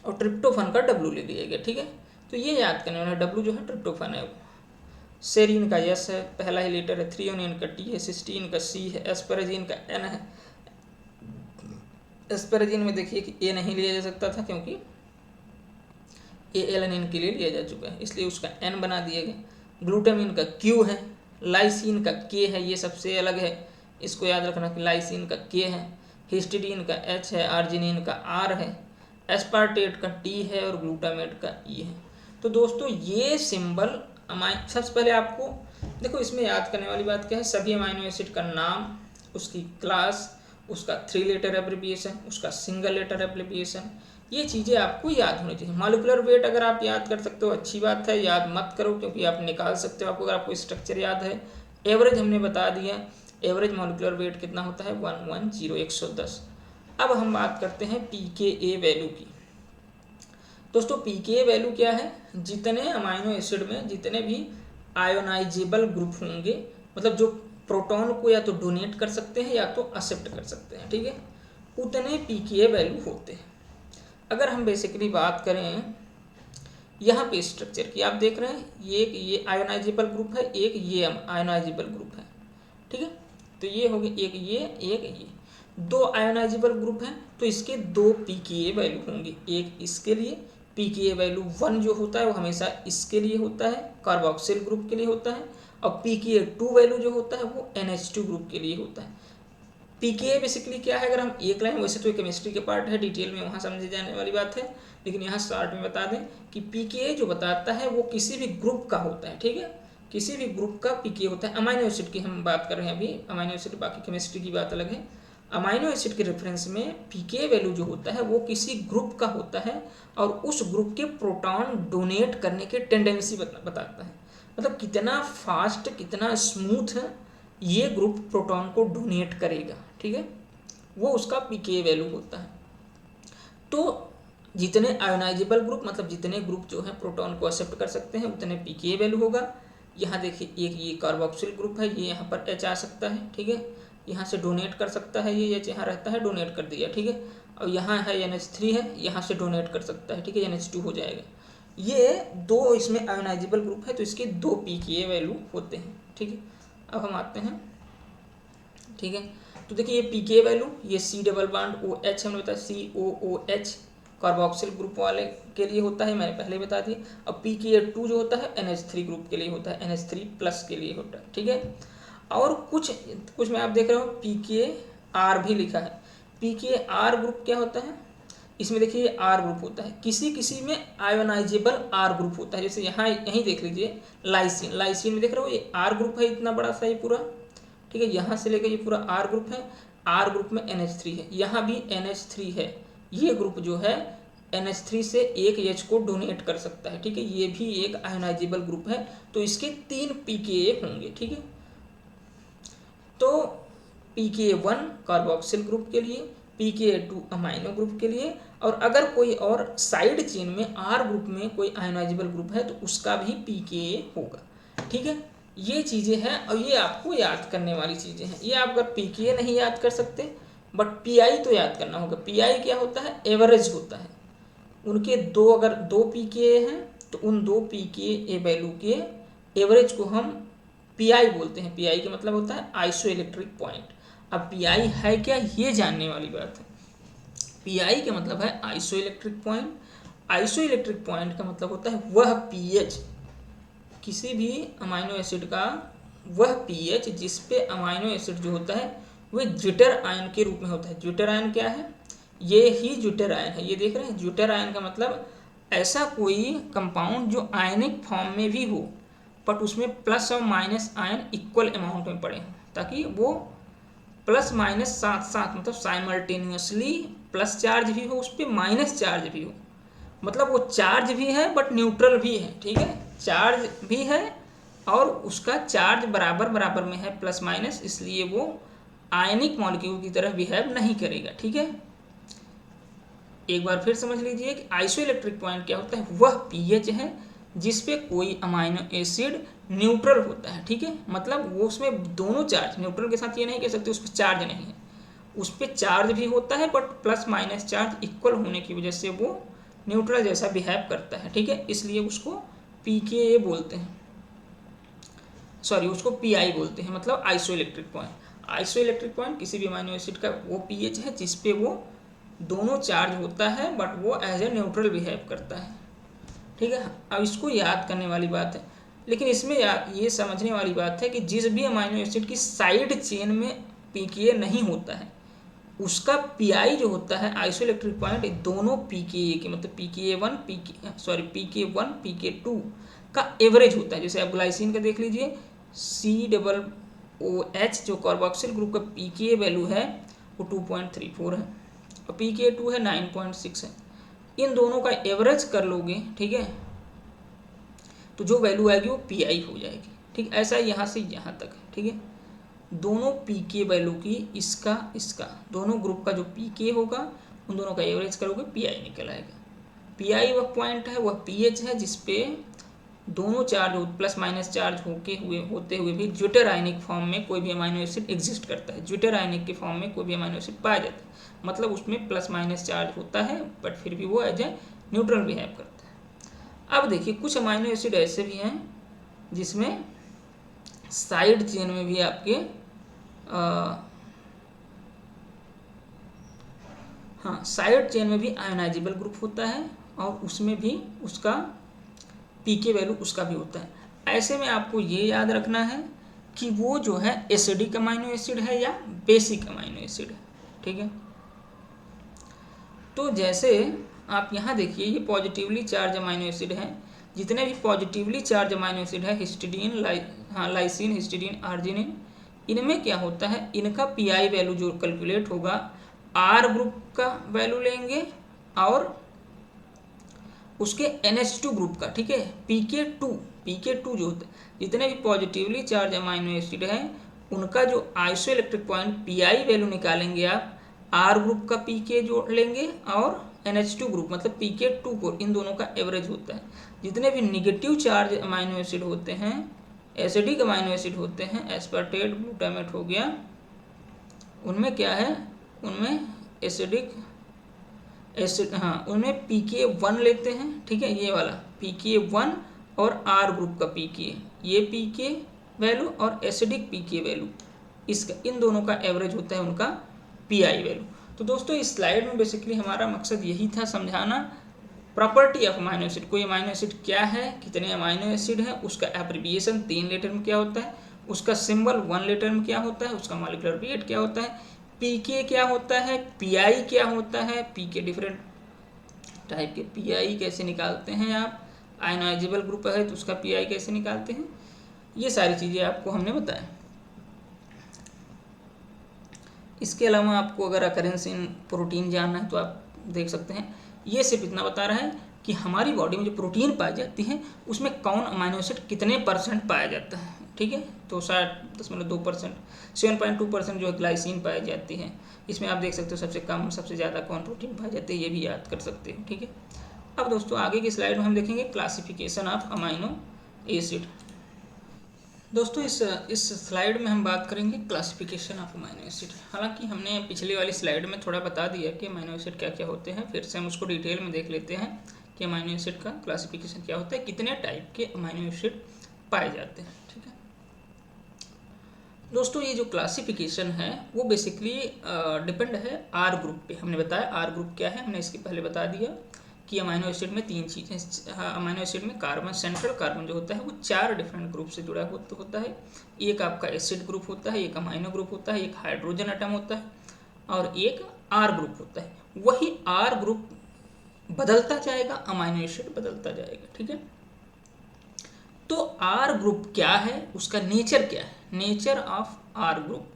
और ट्रिप्टोफान का W ले लिया गया। ठीक है, तो ये याद करने वाला, W जो है ट्रिप्टोफान है वो। सेरीन का S है, पहला ही लेटर है, थ्रियोनिन का T है, सिस्टीन का C है, एस्पेराजिन का N है। एस्पेराजिन में देखिए कि A नहीं लिया जा सकता था क्योंकि A एलानिन के लिए लिया जा चुका है, इसलिए उसका N बना दिया गया। ग्लूटामिन का Q है, लाइसिन का K है, ये सबसे अलग है, इसको याद रखना कि लाइसिन का K है, हिस्टिडीन का H है, आर्जिनिन का R है, एस्पार्टेट का T है और ग्लूटामेट का E है। तो दोस्तों ये सिंबल सबसे पहले आपको देखो, इसमें याद करने वाली बात क्या है, सभी अमीनो एसिड का नाम, उसकी क्लास, उसका 3 लेटर एब्रिविएशन, उसका सिंगल लेटर एब्रिविएशन, ये चीज़ें आपको याद होनी चाहिए। मॉलिक्यूलर वेट अगर आप याद कर सकते हो अच्छी बात है, याद मत करो क्योंकि आप निकाल सकते हो, आपको अगर आपको स्ट्रक्चर याद है। एवरेज हमने बता दिया, एवरेज मॉलिक्यूलर वेट कितना होता है, 110। अब हम बात करते हैं pKa वैल्यू की। दोस्तों pKa वैल्यू क्या है, जितने अमीनो एसिड में जितने भी आयोनाइजेबल ग्रुप होंगे, मतलब जो प्रोटॉन को या तो डोनेट कर सकते हैं या तो एक्सेप्ट कर सकते हैं। ठीक है, उतने pKa वैल्यू होते हैं। अगर हम बेसिकली बात करें यहाँ पे स्ट्रक्चर की, आप देख रहे हैं ये आयोनाइजेबल ग्रुप है, एक ये आयोनाइजेबल ग्रुप है। ठीक है, तो ये हो गया एक ये 2 आयोनाइजेबल ग्रुप हैं, तो इसके 2 pKa वैल्यू होंगे। एक इसके लिए pKa वैल्यू 1 जो होता है वो हमेशा इसके लिए होता है, कार्बोक्सिल ग्रुप के लिए होता है, और pKa2 वैल्यू जो होता है वो NH2 ग्रुप के लिए होता है। pKa बेसिकली क्या है, अगर हम एक लाइन, वैसे तो केमिस्ट्री के पार्ट है, डिटेल में वहाँ समझे जाने वाली बात है, लेकिन यहाँ शॉर्ट में बता दें कि pKa जो बताता है वो किसी भी ग्रुप का होता है, ठीक है, किसी भी ग्रुप का pKa होता है। अमाइनो एसिड की हम बात कर रहे हैं अभी, अमाइनो एसिड, बाकी केमिस्ट्री की बात अलग है। अमाइनो एसिड के रेफरेंस में pKa वैल्यू जो होता है वो किसी ग्रुप का होता है और उस ग्रुप के प्रोटॉन डोनेट करने के टेंडेंसी बताता है, मतलब कितना फास्ट, कितना स्मूथ ये ग्रुप प्रोटॉन को डोनेट करेगा, ठीक है, वो उसका pKa वैल्यू होता है। तो जितने आयोनाइजेबल ग्रुप, मतलब जितने ग्रुप जो है प्रोटॉन को एक्सेप्ट कर सकते हैं, उतने pKa वैल्यू होगा। यहाँ देखिए एक ये कार्बोक्सिल ग्रुप है, ये यहाँ पर H आ सकता है, ठीक है, यहाँ से डोनेट कर सकता है, ये H यहाँ रहता है, डोनेट कर दिया, ठीक है, और यहाँ है NH3 है, यहाँ से डोनेट कर सकता है, ठीक है, NH2 हो जाएगा। ये दो इसमें आयोनाइजेबल ग्रुप है, तो इसके दो pKa वैल्यू होते हैं, ठीक है। अब हम आते हैं, ठीक है, तो देखिए ये pKa वैल्यू, ये C डबल बॉन्ड OH हमने बताया, COOH कार्बोक्सिल ग्रुप वाले के लिए होता है, मैंने पहले बता दिया। अब pKa2 जो होता है NH3 ग्रुप के लिए होता है, NH3 प्लस के लिए होता है, ठीक है। और कुछ में आप देख रहे हो pKr भी लिखा है। pKr ग्रुप क्या होता है, इसमें देखिए ये R ग्रुप होता है, किसी किसी में आयोनाइजेबल R ग्रुप होता है, जैसे यहाँ यहीं देख लीजिए लाइसिन, लाइसिन में देख रहे हो ये R ग्रुप है, इतना बड़ा सा ये पूरा, ठीक है, यहाँ से लेकर ये पूरा R ग्रुप है, R ग्रुप में NH3 है, यहाँ भी NH3 है, ये ग्रुप जो है NH3 से एक H को डोनेट कर सकता है, ठीक है, ये भी एक आयोनाइजेबल ग्रुप है, तो इसके 3 pKa होंगे, ठीक है। तो pKa1 कार्बोक्सिल ग्रुप के लिए, pKa2 अमाइनो ग्रुप के लिए, और अगर कोई और साइड चेन में R ग्रुप में कोई आयोनाइजेबल ग्रुप है तो उसका भी pKa होगा, ठीक है। ये चीज़ें हैं और ये आपको याद करने वाली चीज़ें हैं। ये आप अगर pKa नहीं याद कर सकते बट PI तो याद करना होगा। PI क्या होता है, एवरेज होता है, उनके अगर दो pKa हैं तो उन दो pKa वैल्यू के एवरेज को हम PI बोलते हैं। PI का मतलब होता है आइसो इलेक्ट्रिक पॉइंट। अब PI है क्या, ये जानने वाली बात है। PI का मतलब है iso electric point. Iso electric point का मतलब होता है वह pH, किसी भी अमाइनो एसिड का वह pH जिस पे अमाइनो एसिड जो होता है वह ज्विटर आयन के रूप में होता है। ज्विटर आयन क्या है, ये ही ज्विटर आयन है, ये देख रहे हैं। ज्विटर आयन का मतलब ऐसा कोई कंपाउंड जो आयनिक फॉर्म में भी हो बट उसमें प्लस और माइनस आयन इक्वल अमाउंट में पड़े हों, ताकि वो प्लस माइनस साथ साथ, मतलब साइमल्टेनियसली प्लस चार्ज भी हो, उस पर माइनस चार्ज भी हो, मतलब वो चार्ज भी है बट न्यूट्रल भी है, ठीक है, चार्ज भी है और उसका चार्ज बराबर बराबर में है, प्लस माइनस, इसलिए वो आयनिक मॉलिक्यूल की तरह बिहेव नहीं करेगा, ठीक है। एक बार फिर समझ लीजिए कि आइसो इलेक्ट्रिक पॉइंट क्या होता है, वह पीएच है जिस पे कोई अमाइनो एसिड न्यूट्रल होता है, ठीक है, मतलब वो उसमें दोनों चार्ज, न्यूट्रल के साथ ये नहीं कह सकते उस पर चार्ज नहीं है, उस पर चार्ज भी होता है but plus minus charge equal होने की वजह से वो न्यूट्रल जैसा बिहेव करता है, ठीक है, इसलिए उसको pKa बोलते हैं, सॉरी उसको PI बोलते हैं, मतलब iso electric point. Iso electric point किसी भी अमाइनो एसिड का वो pH है जिस पे वो दोनों चार्ज होता है बट वो एज ए न्यूट्रल बिहेव करता है, ठीक है। अब इसको याद करने वाली बात है, लेकिन इसमें ये समझने वाली बात है कि जिस भी अमाइनो एसिड की साइड चेन में pKa नहीं होता है उसका PI जो होता है आइसो इलेक्ट्रिक पॉइंट, दोनों pKa के, मतलब pK1 pK2 का एवरेज होता है। जैसे आप ग्लाइसिन का देख लीजिए, COOH जो कार्बोक्सिल ग्रुप का pKa वैल्यू है वो 2.34 है और pKa2 है 9.6 है। इन दोनों का एवरेज कर लोगे, ठीक है, तो जो वैल्यू आएगी वो PI हो जाएगी, ठीक। ऐसा यहाँ से यहाँ तक है, ठीक है। दोनों pK वैल्यू की इसका दोनों ग्रुप का जो pK होगा उन दोनों का एवरेज करोगे PI निकल आएगा। PI वह पॉइंट है, वह pH है जिसपे दोनों चार्ज प्लस माइनस चार्ज होते हुए भी ज्विटर आयनिक फॉर्म में कोई भी अमाइनो एसिड एग्जिस्ट करता है। ज्विटर आयनिक के फॉर्म में कोई भी अमाइनो एसिड पाया जाता है, मतलब उसमें प्लस माइनस चार्ज होता है बट फिर भी वो एज ए न्यूट्रल बिहेव करता है। अब देखिए कुछ अमाइनो एसिड ऐसे भी हैं जिसमें साइड चेन में भी आपके हाँ साइड चेन में भी आयोनाइजेबल ग्रुप होता है और उसमें भी उसका pK वैल्यू उसका भी होता है। ऐसे में आपको ये याद रखना है कि वो जो है एसिडिक अमाइनो एसिड है या बेसिक अमाइनो एसिड है, ठीक है। तो जैसे आप यहाँ देखिए, ये पॉजिटिवली चार्ज अमाइनो एसिड हैं। जितने भी पॉजिटिवली चार्ज अमाइनो एसिड है, हिस्टिडीन, लाइसिन, हिस्टिडीन, आर्जिनिन, इनमें क्या होता है, इनका पीआई वैल्यू जो कैलकुलेट होगा, आर ग्रुप का वैल्यू लेंगे और उसके NH2 ग्रुप का, ठीक है, pK2 जो होता है, जितने भी पॉजिटिवली चार्ज अमाइनो एसिड है उनका जो iso electric point pi value निकालेंगे आप, आर ग्रुप का पीके जोड़ लेंगे और NH2 ग्रुप मतलब pK2, इन दोनों का एवरेज होता है। जितने भी निगेटिव चार्ज अमाइनो एसिड होते हैं, एसिडिक अमाइनो एसिड होते हैं, एस्पार्टेट, ग्लूटामेट हो गया, उनमें क्या है, उनमें एसिडिक एसिड, हाँ, उनमें pK1 लेते हैं, ठीक है, ये वाला pK1 और आर ग्रुप का pK, ये pK वैल्यू और एसिडिक pK वैल्यू, इसका, इन दोनों का एवरेज होता है उनका पीआई वैल्यू। तो दोस्तों इस स्लाइड में बेसिकली हमारा मकसद यही था समझाना प्रॉपर्टी ऑफ अमाइनो एसिड। कोई अमाइनो एसिड क्या है, कितने अमाइनो एसिड है, उसका एब्रिविएशन 3 लेटर में क्या होता है, उसका सिंबल 1 लेटर में क्या होता है, उसका मॉलिक्यूलर वेट क्या होता है, पीके क्या होता है, पीआई क्या होता है, पीके डिफरेंट टाइप के पीआई कैसे निकालते हैं आप, आयनाइजेबल ग्रुप है तो उसका पीआई कैसे निकालते हैं, ये सारी चीज़ें आपको हमने बताया। इसके अलावा आपको अगर अकरेंस इन प्रोटीन जानना है तो आप देख सकते हैं। ये सिर्फ इतना बता रहा है कि हमारी बॉडी में जो प्रोटीन पाई जाती है उसमें कौन अमाइनो एसिड कितने % पाया जाता है, ठीक है। तो 60.2%, 7.2% जो ग्लाइसिन पाई जाती है। इसमें आप देख सकते हो सबसे कम सबसे ज़्यादा कौन प्रोटीन पाई जाती है, ये भी याद कर सकते हो, ठीक है। अब दोस्तों आगे की स्लाइड में हम देखेंगे क्लासिफिकेशन ऑफ अमाइनो एसिड। दोस्तों इस स्लाइड में हम बात करेंगे क्लासिफिकेशन ऑफ अमाइनो एसिड। हालांकि हमने पिछली वाली स्लाइड में थोड़ा बता दिया कि अमाइनो एसिड क्या क्या होते हैं, फिर से हम उसको डिटेल में देख लेते हैं कि अमाइनो एसिड का क्लासिफिकेशन क्या होता है, कितने टाइप के अमाइनो एसिड पाए जाते हैं, ठीक है। दोस्तों ये जो क्लासिफिकेशन है वो बेसिकली डिपेंड है आर ग्रुप पे। हमने बताया आर ग्रुप क्या है, हमने इसके पहले बता दिया कि अमाइनो एसिड में 3 चीज़ें, अमाइनो एसिड में कार्बन, सेंट्रल कार्बन जो होता है वो 4 डिफरेंट ग्रुप से जुड़ा होता है। एक आपका एसिड ग्रुप होता है, एक अमाइनो ग्रुप होता है, एक हाइड्रोजन एटम होता है और एक आर ग्रुप होता है। वही आर ग्रुप बदलता जाएगा, अमाइनो एसिड बदलता जाएगा, ठीक है। तो आर ग्रुप क्या है, उसका नेचर क्या है, nature of R group.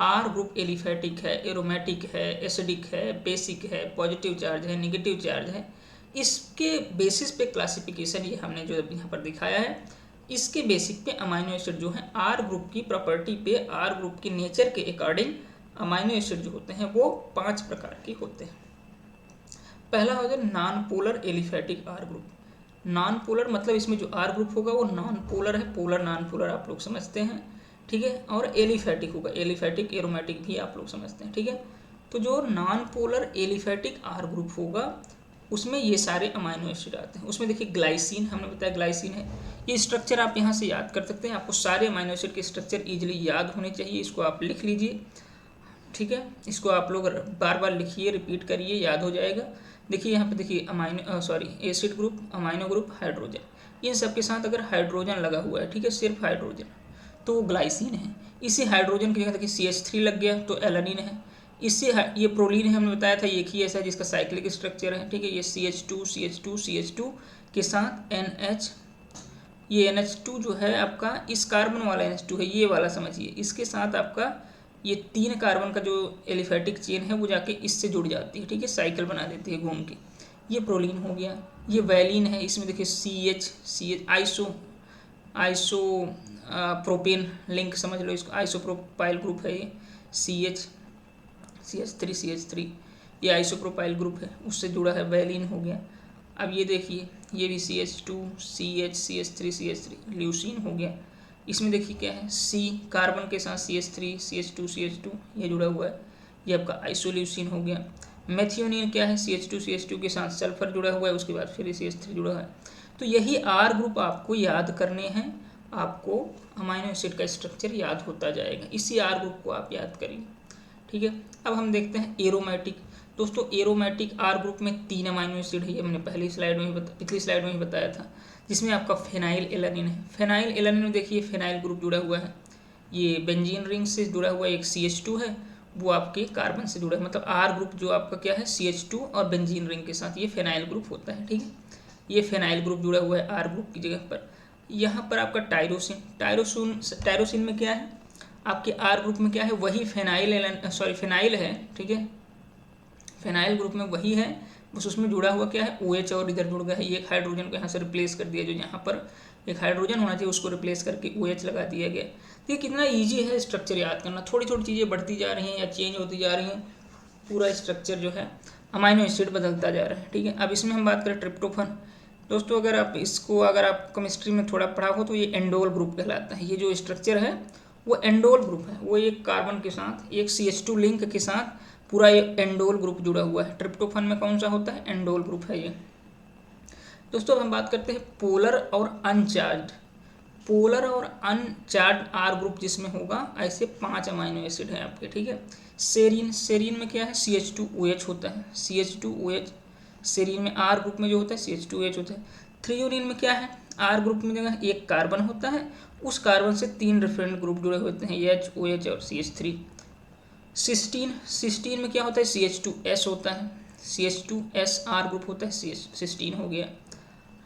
R group aliphatic है, एरोमेटिक है, एसिडिक है, बेसिक है, पॉजिटिव चार्ज है, निगेटिव चार्ज है। इसके बेसिस पे क्लासिफिकेशन ये हमने जो यहाँ पर दिखाया है, इसके बेसिक पे अमाइनो एसिड जो है आर ग्रुप की प्रॉपर्टी पे, आर ग्रुप की नेचर के अकॉर्डिंग अमाइनो एसिड जो होते हैं वो 5 प्रकार के होते हैं। पहला हो जाए non polar aliphatic R group. Non polar मतलब इसमें जो आर ग्रुप होगा वो नॉन पोलर है, पोलर नॉन पोलर आप लोग समझते हैं, ठीक है। और एलिफेटिक होगा, एलिफेटिक एरोमेटिक भी आप लोग समझते हैं, ठीक है। तो जो non polar aliphatic R group होगा उसमें ये सारे अमाइनो एसिड आते हैं। उसमें देखिए ग्लाइसिन, हमने बताया ग्लाइसिन है, ये स्ट्रक्चर आप यहाँ से याद कर सकते हैं। आपको सारे अमाइनो एसिड के स्ट्रक्चर ईजिली याद होने चाहिए, इसको आप लिख लीजिए, ठीक है। इसको आप लोग बार बार लिखिए, रिपीट करिए, याद हो जाएगा। देखिए यहाँ पे देखिए acid group, amino group, hydrogen, इन सब के साथ अगर हाइड्रोजन लगा हुआ है, ठीक है, सिर्फ हाइड्रोजन, तो वो ग्लाइसिन है। इसी हाइड्रोजन की जगह देखिए CH3 लग गया तो एलानिन है। इससे ये प्रोलीन है, हमने बताया था एक ही ऐसा जिसका साइक्लिक स्ट्रक्चर है, ठीक है। ये CH2 के साथ NH, ये NH2 जो है आपका इस कार्बन वाला NH2 है, ये वाला समझिए, इसके साथ आपका ये 3 कार्बन का जो एलिफेटिक चेन है वो जाके इससे जुड़ जाती है, ठीक है, साइकिल बना देती है घूम के। ये प्रोलीन हो गया। ये वैलिन है, इसमें देखिए CH आइसो प्रोपेन लिंक समझ लो इसको, आइसोप्रोपाइल ग्रुप है ये, CH3 ये आइसोप्रोपाइल ग्रुप है, उससे जुड़ा है, वैलिन हो गया। अब ये देखिए ये भी CH2 CH3 ल्यूसीन हो गया। इसमें देखिए क्या है, C कार्बन के साथ CH2 ये जुड़ा हुआ है, ये आपका आइसोल्यूसिन हो गया। मेथियोनिन क्या है, CH2 के साथ सल्फर जुड़ा हुआ है, उसके बाद फिर CH3 जुड़ा है। तो यही आर ग्रुप आपको याद करने हैं, आपको अमाइनो एसिड का स्ट्रक्चर याद होता जाएगा, इसी आर ग्रुप को आप याद करिए, ठीक है। अब हम देखते हैं एरोमेटिक। दोस्तों एरोमेटिक आर ग्रुप में 3 अमाइनो एसिड है, ये मैंने पिछली स्लाइड में ही बताया था, जिसमें आपका फेनाइल एलानिन है। फेनाइल एलानिन में देखिए फेनाइल ग्रुप जुड़ा हुआ है, ये बेंजीन रिंग से जुड़ा हुआ एक CH2 है, वो आपके कार्बन से जुड़ा है, मतलब आर ग्रुप जो आपका क्या है CH2 और बेंजीन रिंग के साथ ये फेनाइल ग्रुप होता है। ठीक है, ये फेनाइल ग्रुप जुड़ा हुआ है आर ग्रुप की जगह पर। यहाँ पर आपका टायरोसिन में क्या है, आपके आर ग्रुप में क्या है, वही फेनाइल है। ठीक है, फेनाइल ग्रुप में वही है, बस उसमें जुड़ा हुआ क्या है OH और इधर जुड़ गया है, एक हाइड्रोजन को यहाँ से रिप्लेस कर दिया, जो यहाँ पर एक हाइड्रोजन होना चाहिए उसको रिप्लेस करके OH लगा दिया गया। तो ये कितना ईजी है स्ट्रक्चर याद करना, थोड़ी थोड़ी चीज़ें बढ़ती जा रही हैं या चेंज होती जा रही हैं, पूरा स्ट्रक्चर जो है अमाइनो एसिड बदलता जा रहा है। ठीक है, अब इसमें हम बात करें ट्रिप्टोफन। दोस्तों अगर आप केमिस्ट्री में थोड़ा पढ़ा हो तो ये एंडोल ग्रुप कहलाता है। ये जो स्ट्रक्चर है वो एंडोल ग्रुप है, वो एक कार्बन के साथ एक CH2 लिंक के साथ पूरा ये एंडोल ग्रुप जुड़ा हुआ है। ट्रिप्टोफन में कौन सा होता है, एंडोल ग्रुप है ये। दोस्तों अब हम बात करते हैं पोलर और अनचार्ज आर ग्रुप जिसमें होगा, ऐसे 5 अमाइनो एसिड है आपके। ठीक है, सेरीन में क्या है CH2OH होता है, CH2OH सेरीन में आर ग्रुप में जो होता है CH2OH होता है। थ्रियोनिन में क्या है, आर ग्रुप में जगह एक कार्बन होता है, उस कार्बन से 3 डिफरेंट ग्रुप जुड़े होते हैं, H, OH और CH3। सिस्टीन में क्या होता है CH2S होता है, CH2S आर ग्रुप होता है, सिस्टीन हो गया।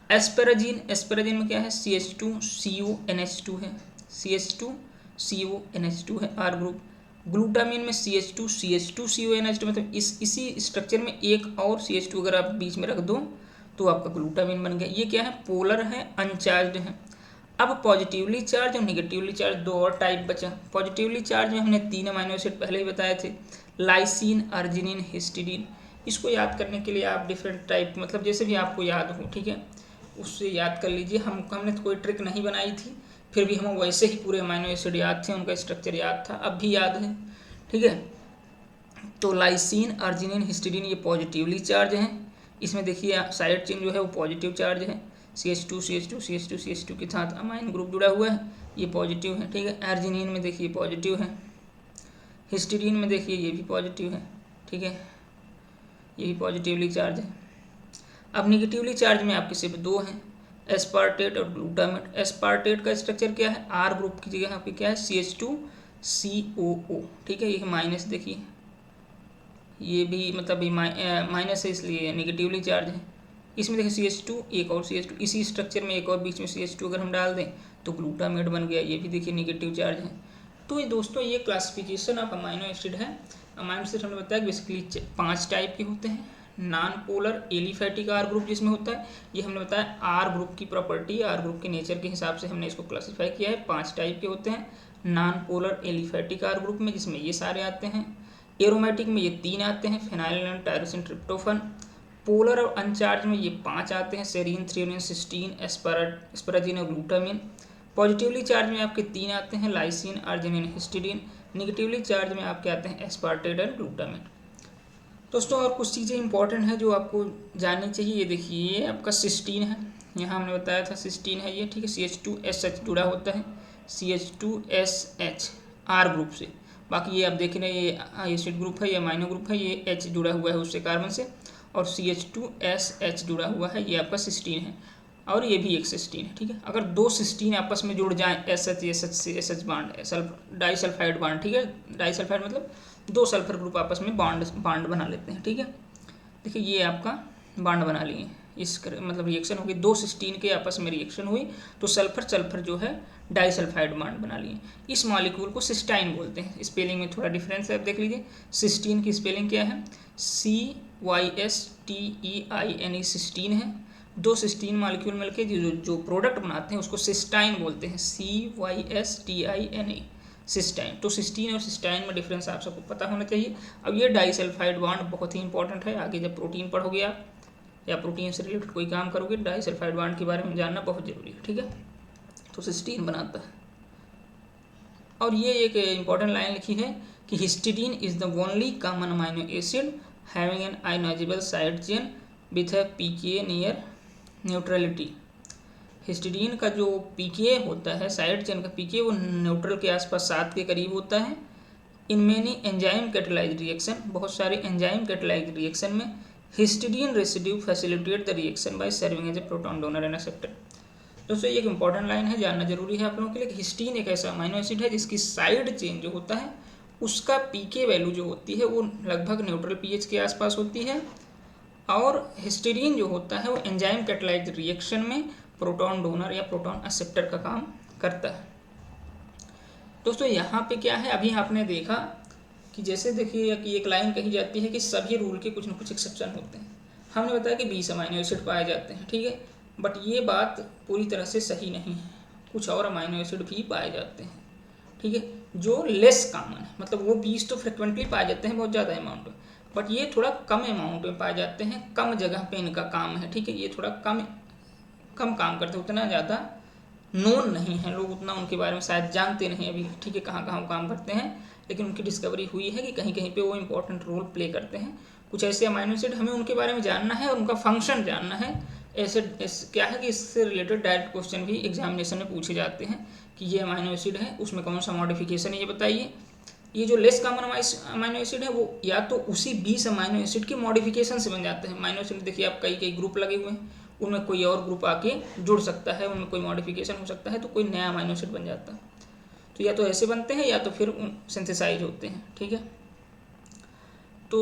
एस्पेराजिन में क्या है CH2CONH2 है, CH2CONH2 है आर ग्रुप। ग्लूटामिन में CH2CONH2 मतलब इसी स्ट्रक्चर में एक और CH2 अगर आप बीच में रख दो तो आपका ग्लूटामिन बन गया। ये क्या है, पोलर है, अनचार्ज है। अब पॉजिटिवली चार्ज और निगेटिवली चार्ज, 2 और टाइप बचा। पॉजिटिवली चार्ज में हमने 3 अमाइनो एसिड पहले ही बताए थे, लाइसिन, अर्जिनिन, हिस्टिडीन। इसको याद करने के लिए आप डिफरेंट टाइप, मतलब जैसे भी आपको याद हो, ठीक है, उससे याद कर लीजिए। हमने तो कोई ट्रिक नहीं बनाई थी, फिर भी हम वैसे ही पूरे अमाइनो एसिड याद थे, उनका स्ट्रक्चर याद था, अब भी याद है। ठीक है, तो लाइसिन, अर्जिनिन, हिस्टिडीन ये पॉजिटिवली चार्ज हैं। इसमें देखिए साइड चेन जो है वो पॉजिटिव चार्ज है, CH2 के साथ अमाइन ग्रुप जुड़ा हुआ है, ये पॉजिटिव है। ठीक है, अर्जिनिन में देखिए पॉजिटिव है, हिस्टिडीन में देखिए ये भी पॉजिटिव है। ठीक है, ये भी पॉजिटिवली चार्ज है। अब निगेटिवली चार्ज में आपके सिर्फ 2 हैं, एस्पार्टेट और ग्लूटामेट। एस्पार्टेट का स्ट्रक्चर क्या है, आर ग्रुप की जगह यहाँ पे क्या है CH2COO। ठीक है, ये माइनस देखिए, ये भी मतलब माइनस है इसलिए निगेटिवली चार्ज है। इसमें देखिए CH2 एक और CH2, इसी स्ट्रक्चर में एक और बीच में CH2 अगर हम डाल दें तो ग्लूटामेट बन गया, ये भी देखिए निगेटिव चार्ज है। तो ये दोस्तों ये क्लासिफिकेशन ऑफ अमाइनो एसिड है। अमाइनो एसिड हमने बताया बेसिकली 5 टाइप के होते हैं। Non polar aliphatic R group जिसमें होता है, ये हमने बताया आर ग्रुप की प्रॉपर्टी, आर ग्रुप के नेचर के हिसाब से हमने इसको क्लासीफाई किया है। 5 टाइप के होते हैं non polar aliphatic R group में, जिसमें ये सारे आते हैं। एरोमेटिक में ये 3 आते हैं, फेनाइल, टायरोसिन, ट्रिप्टोफन। पोलर और अनचार्ज में ये 5 आते हैं, सेरीन, थ्रियोनिन, सिस्टीन, एस्पराजिन और ग्लूटामिन। पॉजिटिवली चार्ज में आपके 3 आते हैं, lysine, arginine, histidine. Negatively charge में आपके आते हैं एस्पार्टेट और ग्लूटामिन। दोस्तों और कुछ चीज़ें इंपॉर्टेंट है जो आपको जाननी चाहिए। ये देखिए, ये आपका सिस्टीन है, यहाँ हमने बताया था सिस्टीन है ये। ठीक है, CH2SH जुड़ा होता है, CH2SH आर ग्रुप से। बाकी ये आप देख रहे हैं ये एसिड ग्रुप है, ये अमाइनो ग्रुप है, ये H जुड़ा हुआ है उससे कार्बन से, और CH2SH जुड़ा हुआ है, ये आपका सिस्टीन है, और ये भी एक सिस्टीन है। ठीक है, अगर 2 सिस्टीन आपस में जुड़ जाएं, SH से SH बाड, डाइसल्फाइड बाड। ठीक है, डाइसल्फाइड मतलब 2 सल्फर ग्रुप आपस में बाड बना लेते हैं। ठीक है, देखिए ये आपका बाड बना लिए, मतलब रिएक्शन होगी, 2 सिस्टीन के आपस में रिएक्शन हुई तो सल्फर जो है डाइसल्फाइड बाड बना लिए। इस मॉलिक्यूल को सिस्टाइन बोलते हैं। स्पेलिंग में थोड़ा डिफरेंस है, आप देख लीजिए। सिस्टीन की स्पेलिंग क्या है, CYSTEINE सिस्टीन है। 2 सिस्टीन मॉलिक्यूल मिलकर जो प्रोडक्ट बनाते हैं उसको सिस्टाइन बोलते हैं, CYSTINE सिस्टाइन। तो सिस्टीन और सिस्टाइन में डिफरेंस आप सबको पता होना चाहिए। अब ये डाइसल्फाइड बॉन्ड बहुत ही इंपॉर्टेंट है, आगे जब प्रोटीन पढ़ोगे आप या प्रोटीन से रिलेटेड कोई काम करोगे, डाइसल्फाइड बॉन्ड के बारे में जानना बहुत जरूरी है। ठीक है, तो सिस्टीन बनाता है। और ये एक इंपॉर्टेंट लाइन लिखी है कि histidine is the only common amino acid having an ionisable side chain with a pKa near neutrality. Histidine का जो pKa होता है, साइड चेन का pKa, वो न्यूट्रल के आसपास 7 के करीब होता है। In many enzyme catalysed reaction, बहुत सारे एंजाइम कैटेलाइज्ड रिएक्शन में histidine residue facilitate the reaction by serving as a proton donor and acceptor. दोस्तों ये एक इंपॉर्टेंट लाइन है, जानना जरूरी है आप लोगों के लिए कि हिस्टीन एक ऐसा अमीनो एसिड है जिसकी साइड चेन जो होता है उसका पीके वैल्यू जो होती है वो लगभग न्यूट्रल पीएच के आसपास होती है, और हिस्टीडीन जो होता है वो एंजाइम कैटेलाइज्ड रिएक्शन में प्रोटॉन डोनर या प्रोटॉन एक्सेप्टर का काम करता है। दोस्तों यहाँ पे क्या है, अभी आपने देखा कि जैसे देखिए कि एक लाइन कही जाती है कि सभी रूल के कुछ न कुछ एक्सेप्शन होते हैं। हमने बताया कि 20 अमीनो एसिड पाए जाते हैं, ठीक है, बट ये बात पूरी तरह से सही नहीं है, कुछ और अमीनो एसिड भी पाए जाते हैं, ठीक है, जो लेस कॉमन है। मतलब वो 20 तो फ्रिक्वेंटली पाए जाते हैं बहुत ज़्यादा अमाउंट में, बट ये थोड़ा कम अमाउंट में पाए जाते हैं, कम जगह पे इनका काम है, ठीक है, ये थोड़ा कम काम करते हैं, उतना ज़्यादा नोन नहीं है, लोग उतना उनके बारे में शायद जानते नहीं अभी, ठीक है, कहाँ कहाँ काम करते हैं, लेकिन उनकी डिस्कवरी हुई है कि कहीं कहीं पे वो इंपॉर्टेंट रोल प्ले करते हैं। कुछ ऐसे अमीनो एसिड हमें उनके बारे में जानना है और उनका फंक्शन जानना है। ऐसे क्या है कि इससे रिलेटेड डायरेक्ट क्वेश्चन भी एग्जामिनेशन में पूछे जाते हैं कि ये अमीनो एसिड है, उसमें कौन सा मॉडिफिकेशन है ये बताइए। ये जो लेस कॉमन अमीनो एसिड है वो या तो उसी 20 अमीनो एसिड की मॉडिफिकेशन से बन जाते हैं। अमीनो एसिड देखिए आप कई ग्रुप लगे हुए हैं, उनमें कोई और ग्रुप आके जुड़ सकता है, उनमें कोई मॉडिफिकेशन हो सकता है, तो कोई नया अमीनो एसिड बन जाता है। तो या तो ऐसे बनते हैं या तो फिर सिंथेसाइज होते हैं, ठीक है। तो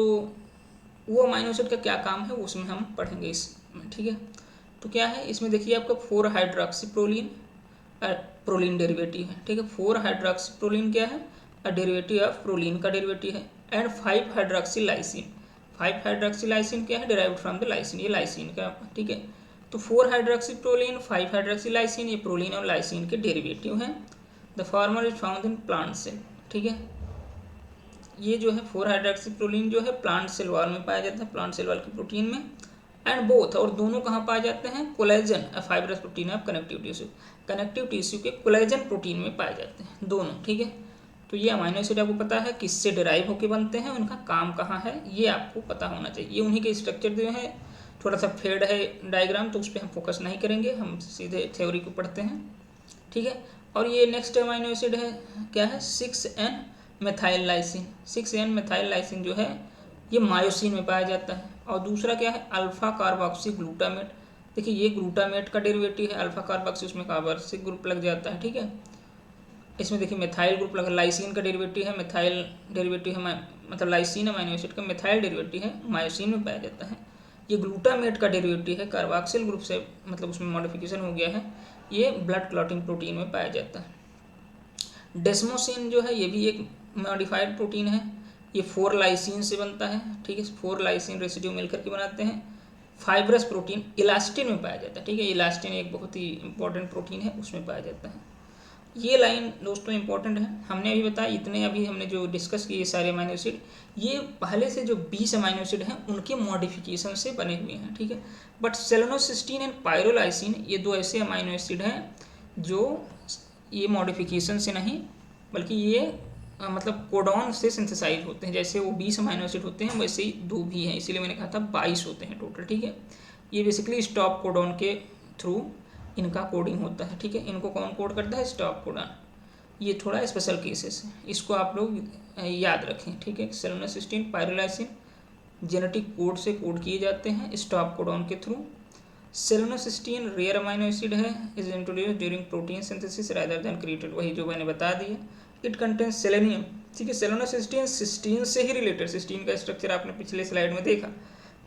वो अमीनो एसिड का क्या काम है वो उसमें हम पढ़ेंगे इसमें, ठीक है। तो क्या है इसमें देखिए आपका 4 हाइड्रोक्सीप्रोलीन प्रोलीन डेरिवेटिव है, ठीक है। 4 हाइड्रोक्सीप्रोलीन क्या है, डेरिवेटिव ऑफ प्रोलीन का डेरिवेटिव है, एंड 5 हाइड्रोक्सीलाइसिन। 5 हाइड्रोक्सीलाइसिन क्या है, डिराइव्ड फ्रॉम द लाइसिन, ये लाइसिन का, ठीक है। तो 4 हाइड्रोक्सीप्रोलीन 5 हाइड्रोक्सीलाइसिन ये प्रोलीन और लाइसिन के डेरिवेटिव हैं। The former is found in plant cell, ठीक है। ये जो है 4 हाइड्रोक्सीप्रोलीन जो है प्लांट सेल वॉल में पाया जाता है, प्लांट सेल वॉल की प्रोटीन में, एंड बोथ, और दोनों कहाँ पाए जाते हैं, collagen fibrous protein of connective tissue, connective tissue के कोलेजन प्रोटीन में पाए जाते हैं दोनों, ठीक है। तो ये अमीनो एसिड आपको पता है किससे डिराइव होकर बनते हैं, उनका काम कहाँ है ये आपको पता होना चाहिए। ये उन्हीं के स्ट्रक्चर जो है, थोड़ा सा फेड है डायग्राम तो उस पर हम फोकस नहीं करेंगे, हम सीधे थ्योरी को पढ़ते हैं, ठीक है। और ये नेक्स्ट अमीनो एसिड है क्या है, 6N methyl lysine. 6N methyl lysine जो है ये मायोसिन में पाया जाता है। और दूसरा क्या है, अल्फा कार्बोक्सी ग्लूटामेट। देखिए ये ग्लूटामेट का डेरिवेटिव है, अल्फा कार्बोक्सी उसमें कार्बोक्सिलिक ग्रुप लग जाता है, ठीक है। इसमें देखिए मेथाइल ग्रुप लगा, लाइसिन का डेरिवेटिव है, मेथाइल डेरिवेटिव है, मतलब लाइसिन अमीनो एसिड का मेथाइल डेरिवेटिव है, मायोसिन में पाया जाता है। ये ग्लूटामेट का डेरिवेटिव है, कार्बोक्सिल ग्रुप से मतलब उसमें मॉडिफिकेशन हो गया है, ये ब्लड क्लॉटिंग प्रोटीन में पाया जाता है। डेस्मोसिन जो है ये भी एक मॉडिफाइड प्रोटीन है, ये 4 लाइसिन से बनता है, ठीक है। 4 लाइसिन रेसिड्यू मिलकर के बनाते हैं। फाइब्रस प्रोटीन इलास्टिन में पाया जाता है, ठीक है। इलास्टिन एक बहुत ही इंपॉर्टेंट प्रोटीन है, उसमें पाया जाता है। ये लाइन दोस्तों इंपॉर्टेंट है, हमने अभी बताया इतने, अभी हमने जो डिस्कस किए सारे अमीनो एसिड, ये पहले से जो 20 अमीनो एसिड हैं उनके मॉडिफिकेशन से बने हुए हैं, ठीक है। बट सेलेनोसिस्टीन एंड पायरोलाइसिन ये 2 ऐसे अमीनो एसिड हैं जो ये मॉडिफिकेशन से नहीं बल्कि ये मतलब कोडॉन से सिंथेसाइज होते हैं। जैसे वो 20 अमीनो एसिड होते हैं वैसे ही 2 भी हैं, इसीलिए मैंने कहा था 22 होते हैं टोटल, ठीक है। ये बेसिकली स्टॉप कोडॉन के थ्रू इनका कोडिंग होता है, ठीक है। इनको कौन कोड करता है, स्टॉप कोडॉन। ये थोड़ा स्पेशल केसेस है, इसको आप लोग याद रखें, ठीक है। सेलेनोसिस्टीन पायरोलाइसिन जेनेटिक कोड से कोड किए जाते हैं स्टॉप कोडॉन के through. Selenocysteine rare amino acid है, is introduce during protein synthesis rather than created, वही जो मैंने बता दिया। इट कंटेन्स सेलेनियम, ठीक है। सेलेनोसिस्टीन सिस्टीन से ही रिलेटेड, सिस्टीन का स्ट्रक्चर आपने पिछले स्लाइड में देखा,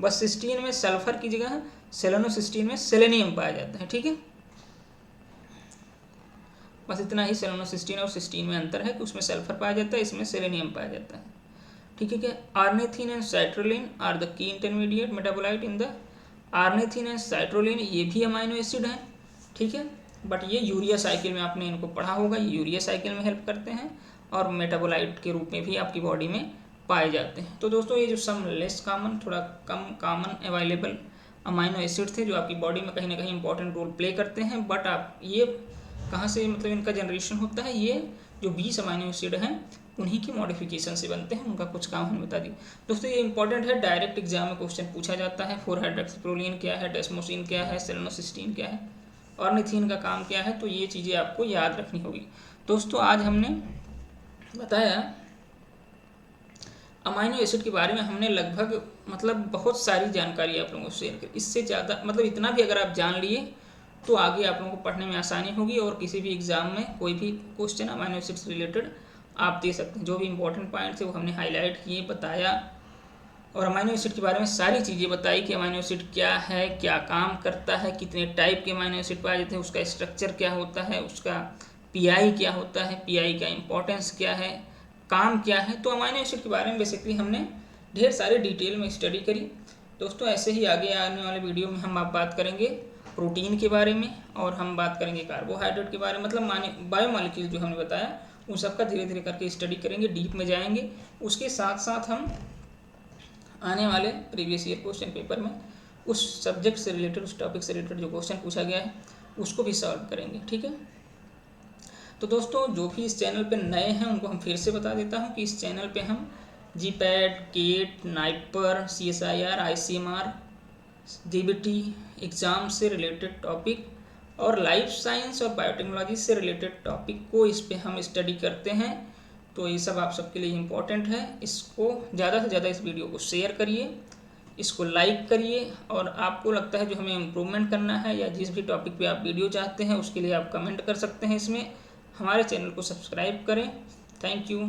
बस सिस्टीन में सल्फर की जगह सेलेनोसिस्टीन में सेलेनियम पाया जाता है, ठीक है। बस इतना ही सेलेनोसिस्टीन और सिस्टीन में अंतर है कि उसमें सल्फर पाया जाता है, इसमें सेलेनियम पाया जाता है, ठीक है। क्या ornithine and citrulline are the key intermediate metabolite in the, ornithine and citrulline ये भी अमीनो एसिड हैं, ठीक है। बट ये यूरिया साइकिल में आपने इनको पढ़ा होगा, ये यूरिया साइकिल में हेल्प करते हैं और मेटाबोलाइट के रूप में भी आपकी बॉडी में पाए जाते हैं। तो दोस्तों ये जो सम लेस कॉमन, थोड़ा कम कॉमन अवेलेबल अमीनो एसिड थे जो आपकी बॉडी में कहीं ना कहीं इंपॉर्टेंट रोल प्ले करते हैं, बट आप ये कहाँ से मतलब इनका जनरेशन होता है, ये जो 20 अमीनो एसिड हैं उन्हीं की मॉडिफिकेशन से बनते हैं, उनका कुछ काम हमने बता दी। दोस्तों ये इंपॉर्टेंट है, डायरेक्ट एग्जाम में क्वेश्चन पूछा जाता है। 4 हाइड्रोक्सीप्रोलीन क्या है, डेस्मोसिन क्या है, सेलेनोसिस्टीन क्या है, ऑर्निथिन का काम क्या है, तो ये चीज़ें आपको याद रखनी होगी। दोस्तों आज हमने बताया अमाइनो एसिड के बारे में हमने लगभग मतलब बहुत सारी जानकारी आप लोगों को शेयर की। इससे ज़्यादा मतलब इतना भी अगर आप जान लिए तो आगे आप लोगों को पढ़ने में आसानी होगी और किसी भी एग्ज़ाम में कोई भी क्वेश्चन अमाइनो एसिड से रिलेटेड आप दे सकते हैं। जो भी इंपॉर्टेंट पॉइंट थे वो हमने हाईलाइट किए, बताया और अमाइनो एसिड के बारे में सारी चीज़ें बताई कि अमाइनो एसिड क्या है, क्या काम करता है, कितने टाइप के अमाइनो एसिड पाए जाते हैं, उसका स्ट्रक्चर क्या होता है, उसका पीआई क्या होता है, पीआई का इम्पोर्टेंस क्या है, काम क्या है। तो अमाइनो एसिड के बारे में बेसिकली हमने ढेर सारे डिटेल में स्टडी करी। दोस्तों ऐसे ही आगे आने वाले वीडियो में हम आप बात करेंगे प्रोटीन के बारे में और हम बात करेंगे कार्बोहाइड्रेट के बारे में, मतलब बायोमॉलिक्यूल जो हमने बताया उन सबका धीरे धीरे करके स्टडी करेंगे, डीप में जाएंगे। उसके साथ साथ हम आने वाले प्रीवियस ईयर क्वेश्चन पेपर में उस सब्जेक्ट से रिलेटेड, उस टॉपिक से रिलेटेड जो क्वेश्चन पूछा गया है उसको भी सॉल्व करेंगे, ठीक है। तो दोस्तों जो भी इस चैनल पे नए हैं उनको हम फिर से बता देता हूँ कि इस चैनल पे हम GPAT, CAT, NIPER, CSIR, ICMR, DBT exam से रिलेटेड टॉपिक और लाइफ साइंस और बायोटेक्नोलॉजी से रिलेटेड टॉपिक को इस पे हम स्टडी करते हैं। तो ये सब आप सबके लिए इम्पोर्टेंट है। इसको ज़्यादा से ज़्यादा इस वीडियो को शेयर करिए, इसको लाइक करिए और आपको लगता है जो हमें इम्प्रूवमेंट करना है या जिस भी टॉपिक पे आप वीडियो चाहते हैं उसके लिए आप कमेंट कर सकते हैं। इसमें हमारे चैनल को सब्सक्राइब करें। Thank you.